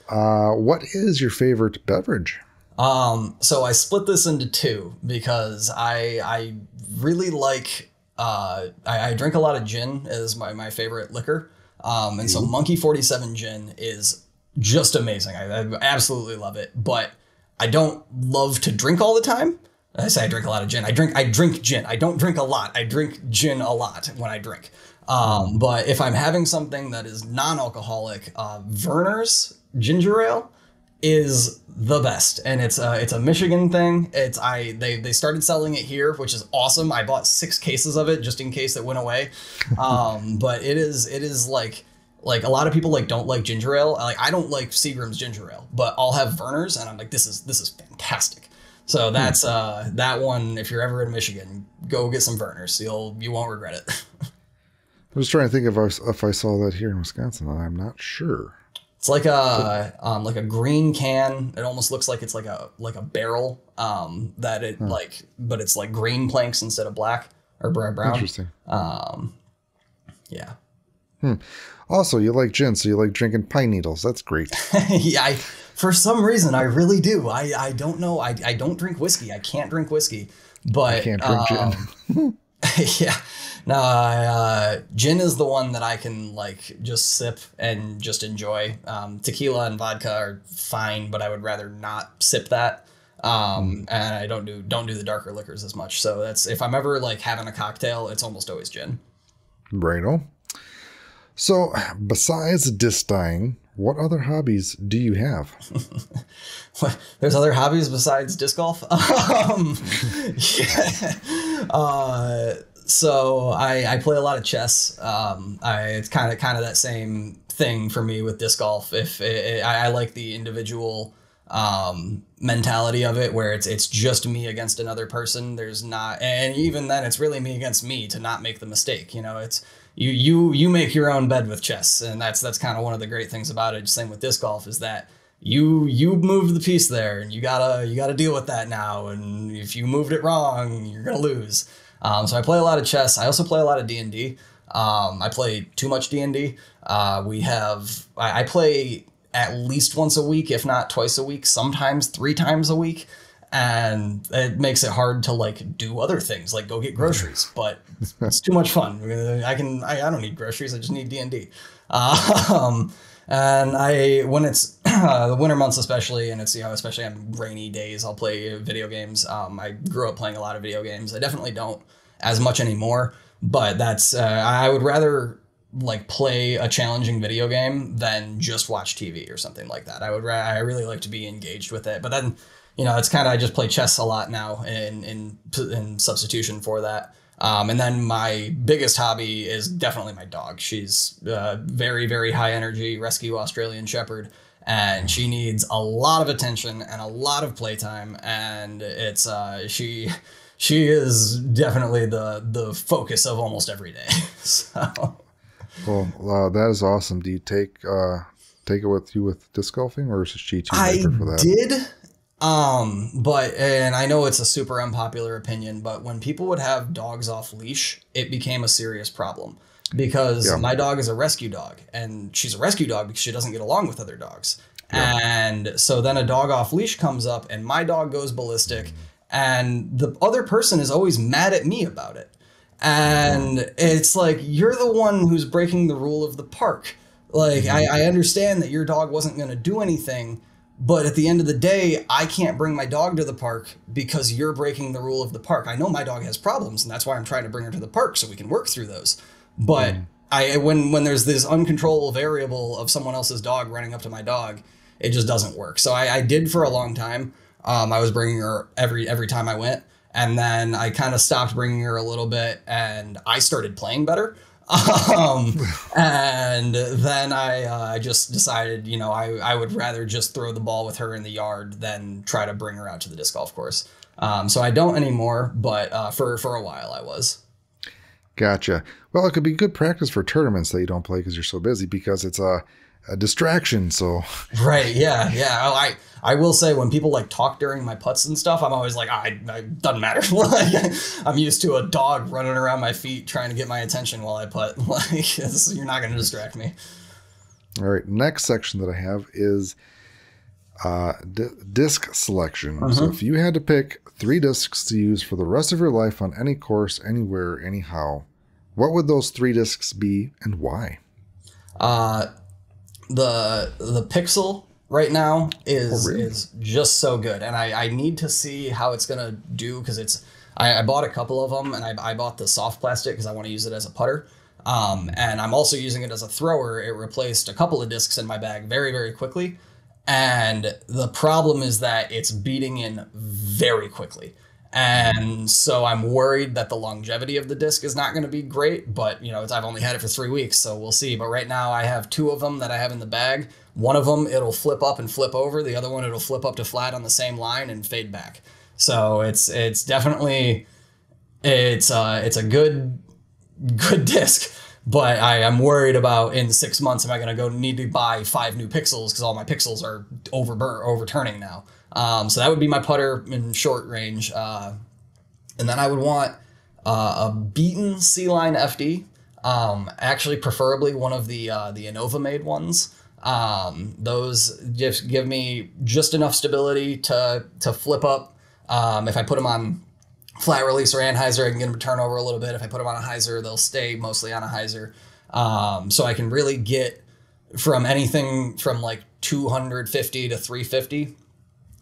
What is your favorite beverage? So I split this into 2 because I really like, I drink a lot of gin as my favorite liquor. And so Monkey 47 gin is just amazing. I absolutely love it, but I don't love to drink all the time. I say I drink a lot of gin. I drink gin. I don't drink a lot. I drink gin a lot when I drink. But if I'm having something that is non-alcoholic, Werner's ginger ale is the best, and it's a Michigan thing. They started selling it here, which is awesome. I bought 6 cases of it just in case it went away. But it is like a lot of people don't like ginger ale. Like I don't like Seagram's ginger ale, but I'll have Werner's, and I'm like, this is fantastic. So that's that one. If you're ever in Michigan, go get some Werner's. You won't regret it. I was trying to think if I saw that here in Wisconsin. I'm not sure. It's like a green can. It almost looks like it's like a barrel. But it's like green planks instead of black or brown. Interesting. Yeah. Also, you like gin, so you like drinking pine needles. That's great. Yeah. For some reason, I really do. I don't know. I don't drink whiskey. I can't drink whiskey. But I can't drink gin. Yeah. No, gin is the one that I can like just sip and just enjoy. Tequila and vodka are fine, but I would rather not sip that. And I don't do the darker liquors as much. So that's, if I'm ever like having a cocktail, it's almost always gin. Righto. So besides disc dyeing, what other hobbies do you have? There's other hobbies besides disc golf. So I play a lot of chess. It's kind of that same thing for me with disc golf. I like the individual mentality of it, where it's just me against another person. There's not, and even then, it's really me against me to not make the mistake. You know, it's you make your own bed with chess, and that's kind of one of the great things about it. Same with disc golf, is that you moved the piece there, and you gotta deal with that now. And if you moved it wrong, you're gonna lose. So I play a lot of chess. I also play a lot of D&D. I play too much D&D. I play at least once a week, if not twice a week, sometimes 3 times a week. And it makes it hard to like do other things, like go get groceries, but it's too much fun. I don't need groceries. I just need D&D. And when it's the winter months, especially, and it's, you know, especially on rainy days, I'll play video games. I grew up playing a lot of video games. I definitely don't as much anymore, but that's, I would rather like play a challenging video game than just watch TV or something like that. I really like to be engaged with it, but then, you know, it's kind of, I just play chess a lot now in substitution for that. And then my biggest hobby is definitely my dog. She's very, very high energy rescue Australian Shepherd, and she needs a lot of attention and a lot of playtime. And it's she is definitely the focus of almost every day. So. Well, that is awesome. Do you take it with you with disc golfing, or is she too hyper for that? I did. But, and I know it's a super unpopular opinion, but when people would have dogs off leash, it became a serious problem, because my dog is a rescue dog, and she's a rescue dog because she doesn't get along with other dogs. Yeah. And so then a dog off leash comes up and my dog goes ballistic, and the other person is always mad at me about it. And it's like, you're the one who's breaking the rule of the park. Like, I understand that your dog wasn't going to do anything, but at the end of the day, I can't bring my dog to the park because you're breaking the rule of the park. I know my dog has problems, and that's why I'm trying to bring her to the park so we can work through those. But when there's this uncontrollable variable of someone else's dog running up to my dog, it just doesn't work. So I did for a long time. I was bringing her every time I went, and then I kind of stopped bringing her a little bit, and I started playing better. And then I just decided, you know, I would rather just throw the ball with her in the yard than try to bring her out to the disc golf course. So I don't anymore, but for a while I was. Gotcha. Well, it could be good practice for tournaments that you don't play because you're so busy, because it's a distraction. So right. Yeah. I will say, when people like talk during my putts and stuff, I'm always like, it doesn't matter. I'm used to a dog running around my feet trying to get my attention while I putt. Like, you're not going to distract me. All right. Next section that I have is disc selection. So if you had to pick 3 discs to use for the rest of your life on any course, anywhere, anyhow, what would those 3 discs be and why? The Pixel right now is just so good, and I need to see how it's gonna do, because I bought a couple of them, and I bought the soft plastic because I want to use it as a putter, and I'm also using it as a thrower. It replaced a couple of discs in my bag very, very quickly, and the problem is that it's beating in very quickly. And so I'm worried that the longevity of the disc is not going to be great, but you know, I've only had it for 3 weeks, so we'll see. But right now I have 2 of them that I have in the bag. One of them, it'll flip up and flip over. The other one, it'll flip up to flat on the same line and fade back. So it's definitely, it's a good disc, but I am worried about, in 6 months, am I going to need to buy 5 new Pixels, because all my Pixels are overturning now. So that would be my putter in short range. And then I would want a beaten C-line FD, actually preferably one of the Anova made ones. Those just give me just enough stability to flip up. If I put them on flat release or anhyzer, I can get them to turn over a little bit. If I put them on a hyzer, they'll stay mostly on a hyzer. So I can really get from anything from like 250 to 350.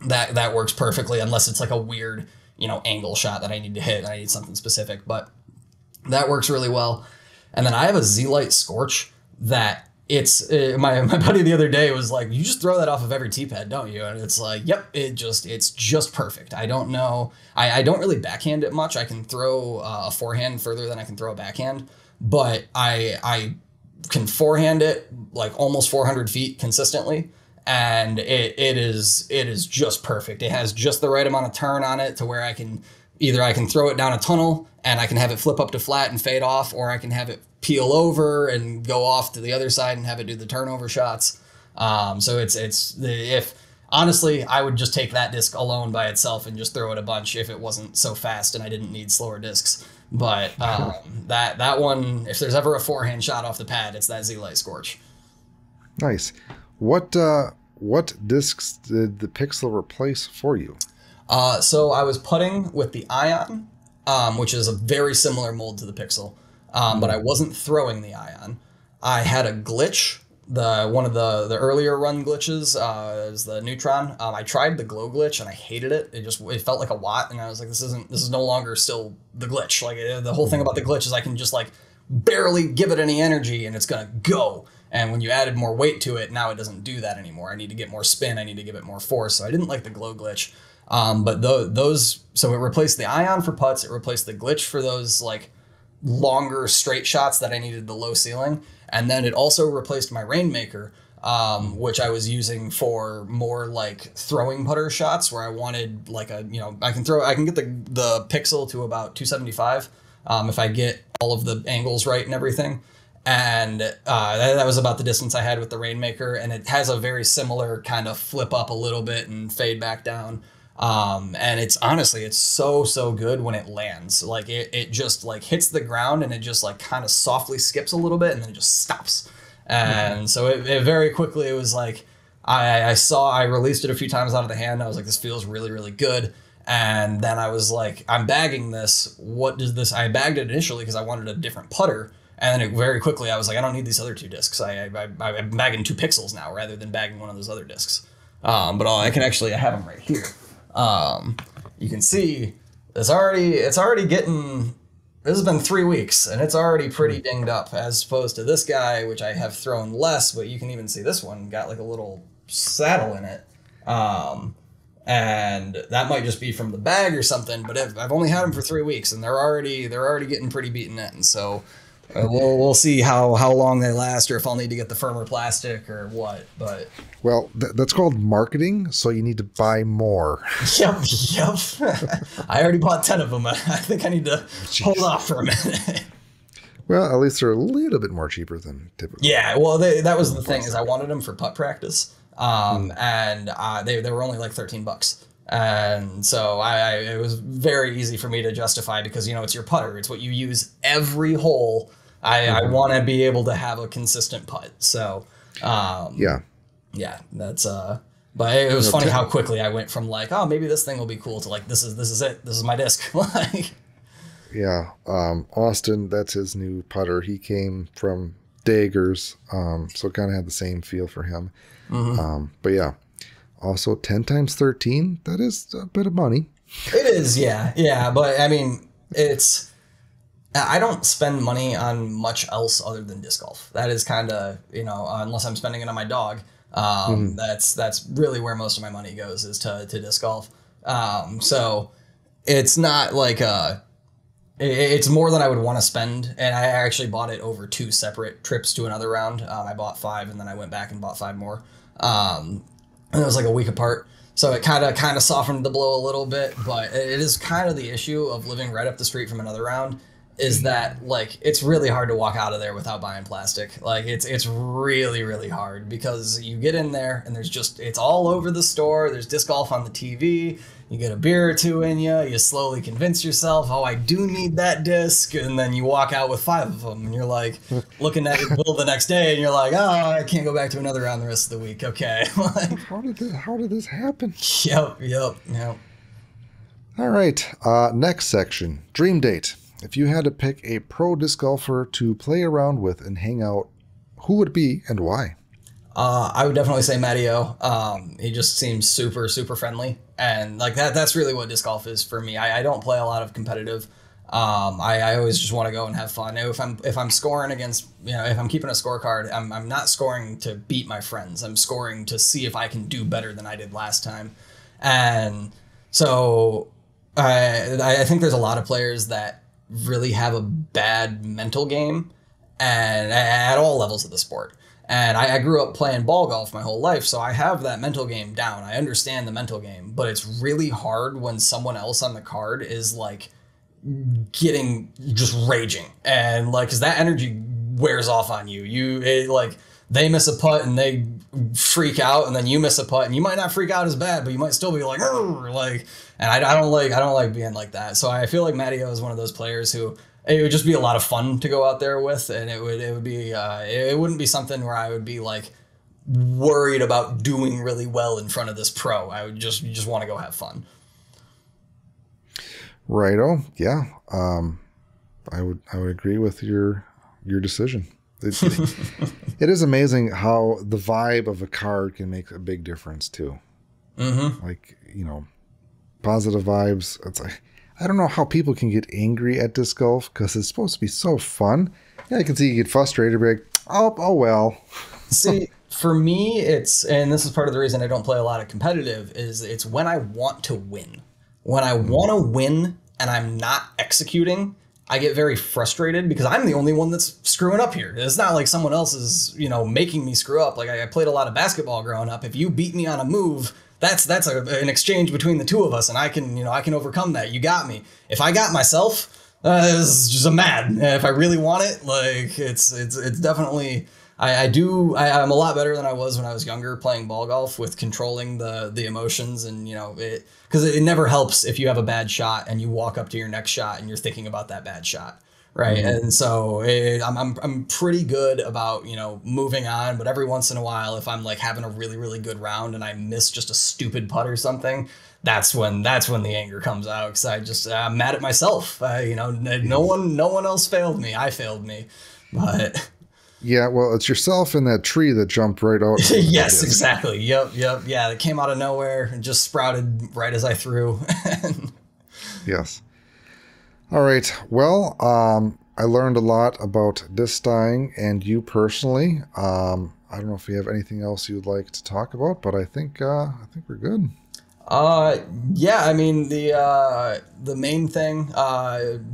That works perfectly, unless it's like a weird, angle shot that I need to hit and I need something specific, but that works really well. And then I have a Z-Lite Scorch that my buddy the other day was like, you just throw that off of every T-pad, don't you? And it's like, yep, it's just perfect. I don't know. I don't really backhand it much. I can throw a forehand further than I can throw a backhand, but I can forehand it like almost 400 feet consistently. And it is just perfect. It has just the right amount of turn on it to where I can throw it down a tunnel and I can have it flip up to flat and fade off, or I can have it peel over and go off to the other side and have it do the turnover shots. So if honestly, I would just take that disc alone by itself and just throw it a bunch if it wasn't so fast and I didn't need slower discs. But that one, if there's ever a forehand shot off the pad, it's that Z-Lite Scorch. Nice. What discs did the Pixel replace for you? So I was putting with the Ion, which is a very similar mold to the Pixel, but I wasn't throwing the Ion. I had a glitch. One of the earlier run glitches is the Neutron. I tried the glow glitch and I hated it. It felt like a watt, and I was like, this is no longer still the glitch. Like the whole thing about the glitch is I can just like barely give it any energy and it's gonna go. And when you added more weight to it, now it doesn't do that anymore. I need to get more spin. I need to give it more force. So I didn't like the glow glitch. But so it replaced the Ion for putts. It replaced the glitch for those like longer straight shots that I needed the low ceiling. And then it also replaced my Rainmaker, which I was using for more like throwing putter shots where I wanted like I can get the pixel to about 275 if I get all of the angles right and everything. And that was about the distance I had with the Rainmaker, and it has a very similar kind of flip up a little bit and fade back down. And it's so good when it lands. Like it just like hits the ground and it just like kind of softly skips a little bit and then it just stops. And so it very quickly, it was like, I released it a few times out of the hand. I was like, this feels really, really good. And then I was like, I'm bagging this. What does this? I bagged it initially because I wanted a different putter. And then very quickly, I was like, I don't need these other two discs. I'm bagging 2 pixels now rather than bagging one of those other discs. But I have them right here. You can see it's already getting, this has been 3 weeks and it's already pretty dinged up as opposed to this guy, which I have thrown less, but you can even see this one got like a little saddle in it. And that might just be from the bag or something, but I've only had them for 3 weeks and they're already getting pretty beaten in. So we'll see how long they last, or if I'll need to get the firmer plastic or what. But well, that's called marketing, so you need to buy more. Yep. I already bought 10 of them. I think I need to hold off for a minute. Well, at least they're a little bit more cheaper than typical. Yeah, well, that was the thing, is I wanted them for putt practice, and they were only like $13. And so it was very easy for me to justify because, it's your putter. It's what you use every hole. I want to be able to have a consistent putt. So, yeah, that's, but it was funny how quickly I went from like, oh, maybe this thing will be cool to like, this is it. This is my disc. Like, yeah. Austin, that's his new putter. He came from Daggers. So kind of had the same feel for him. But yeah. Also, 10 times 13, that is a bit of money. It is, yeah. But, I mean, I don't spend money on much else other than disc golf. That is kind of, unless I'm spending it on my dog, that's really where most of my money goes, is to disc golf. So it's not like it's more than I would want to spend. And I actually bought it over 2 separate trips to another round. I bought 5 and then I went back and bought 5 more. And it was like a week apart. So it kind of softened the blow a little bit, but it is kind of the issue of living right up the street from another round, is that like, it's really hard to walk out of there without buying plastic. Like it's really, really hard because you get in there and it's all over the store. There's disc golf on the TV. You get a beer or 2 in you. You slowly convince yourself, oh, I do need that disc. And then you walk out with 5 of them and you're like looking at your bill the next day and you're like, oh, I can't go back to another round the rest of the week. Okay. Like, how did this happen? Yep. All right. Next section, dream date. If you had to pick a pro disc golfer to play around with and hang out, who would it be and why? I would definitely say Matteo. He just seems super, super friendly. And like that's really what disc golf is for me. I don't play a lot of competitive. I always just want to go and have fun. If I'm scoring against, if I'm keeping a scorecard, I'm not scoring to beat my friends. I'm scoring to see if I can do better than I did last time. And so I think there's a lot of players that really have a bad mental game, and at all levels of the sport. And I grew up playing ball golf my whole life, so I have that mental game down. I understand the mental game, but it's really hard when someone else on the card is like getting just raging, and like, cause that energy wears off on you. They miss a putt and they freak out, and then you miss a putt and you might not freak out as bad, but you might still be like, and I don't like being like that. So I feel like Matteo is one of those players who it would just be a lot of fun to go out there with, and it wouldn't be something where I would be like worried about doing really well in front of this pro. I would just want to go have fun. Righto. Yeah. I would agree with your decision. It is amazing how the vibe of a card can make a big difference too. Mm-hmm. Like, positive vibes. It's like, I don't know how people can get angry at disc golf because it's supposed to be so fun. Yeah, I can see you get frustrated, be like, oh well. See, for me, and this is part of the reason I don't play a lot of competitive, is it's when I want to win. When I want to win and I'm not executing, I get very frustrated because I'm the only one that's screwing up here. It's not like someone else is, making me screw up. Like I played a lot of basketball growing up. If you beat me on a move, that's an exchange between the two of us, and I can overcome that. You got me. If I got myself, it's just mad. And if I really want it, like it's definitely. I'm a lot better than I was when I was younger playing ball golf with controlling the emotions, and because it never helps if you have a bad shot and you walk up to your next shot and you're thinking about that bad shot. Right. Mm-hmm. And so I'm pretty good about, moving on. But every once in a while, if I'm like having a really, really good round and I miss just a stupid putt or something, that's when the anger comes out, because I'm mad at myself. No one else failed me. I failed me. But yeah, well, it's yourself in that tree that jumped right out. Yes, exactly. Yep. Yeah, it came out of nowhere and just sprouted right as I threw. Yes. All right. Well, I learned a lot about disc dyeing and you personally. I don't know if you have anything else you'd like to talk about, but I think we're good. Yeah, I mean, the main thing,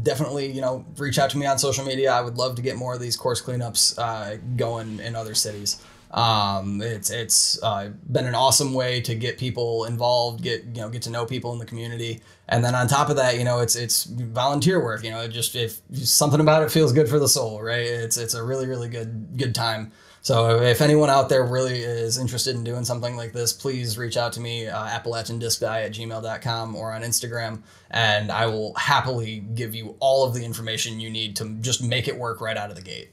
definitely, reach out to me on social media. I would love to get more of these course cleanups, going in other cities. It's been an awesome way to get people involved, get to know people in the community. And then on top of that, it's volunteer work, if something about it feels good for the soul, right? It's a really, really good time. So if anyone out there really is interested in doing something like this, please reach out to me, Appalachian Disc Dye at gmail.com or on Instagram, and I will happily give you all of the information you need to just make it work right out of the gate.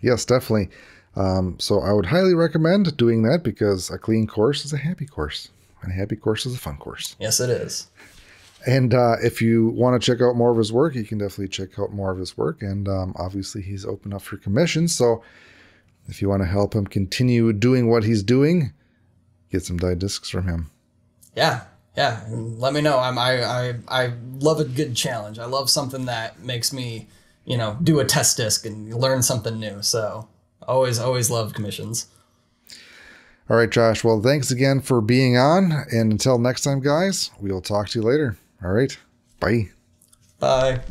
Yes, definitely. So I would highly recommend doing that, because a clean course is a happy course, and a happy course is a fun course. Yes, it is. And if you want to check out more of his work, you can definitely check out more of his work. And obviously he's open up for commissions. So if you want to help him continue doing what he's doing, get some dyed discs from him. Yeah. Let me know. I love a good challenge. I love something that makes me, do a test disc and learn something new. So always love commissions. All right, Josh. Well, thanks again for being on. And until next time, guys, we'll talk to you later. All right. Bye. Bye.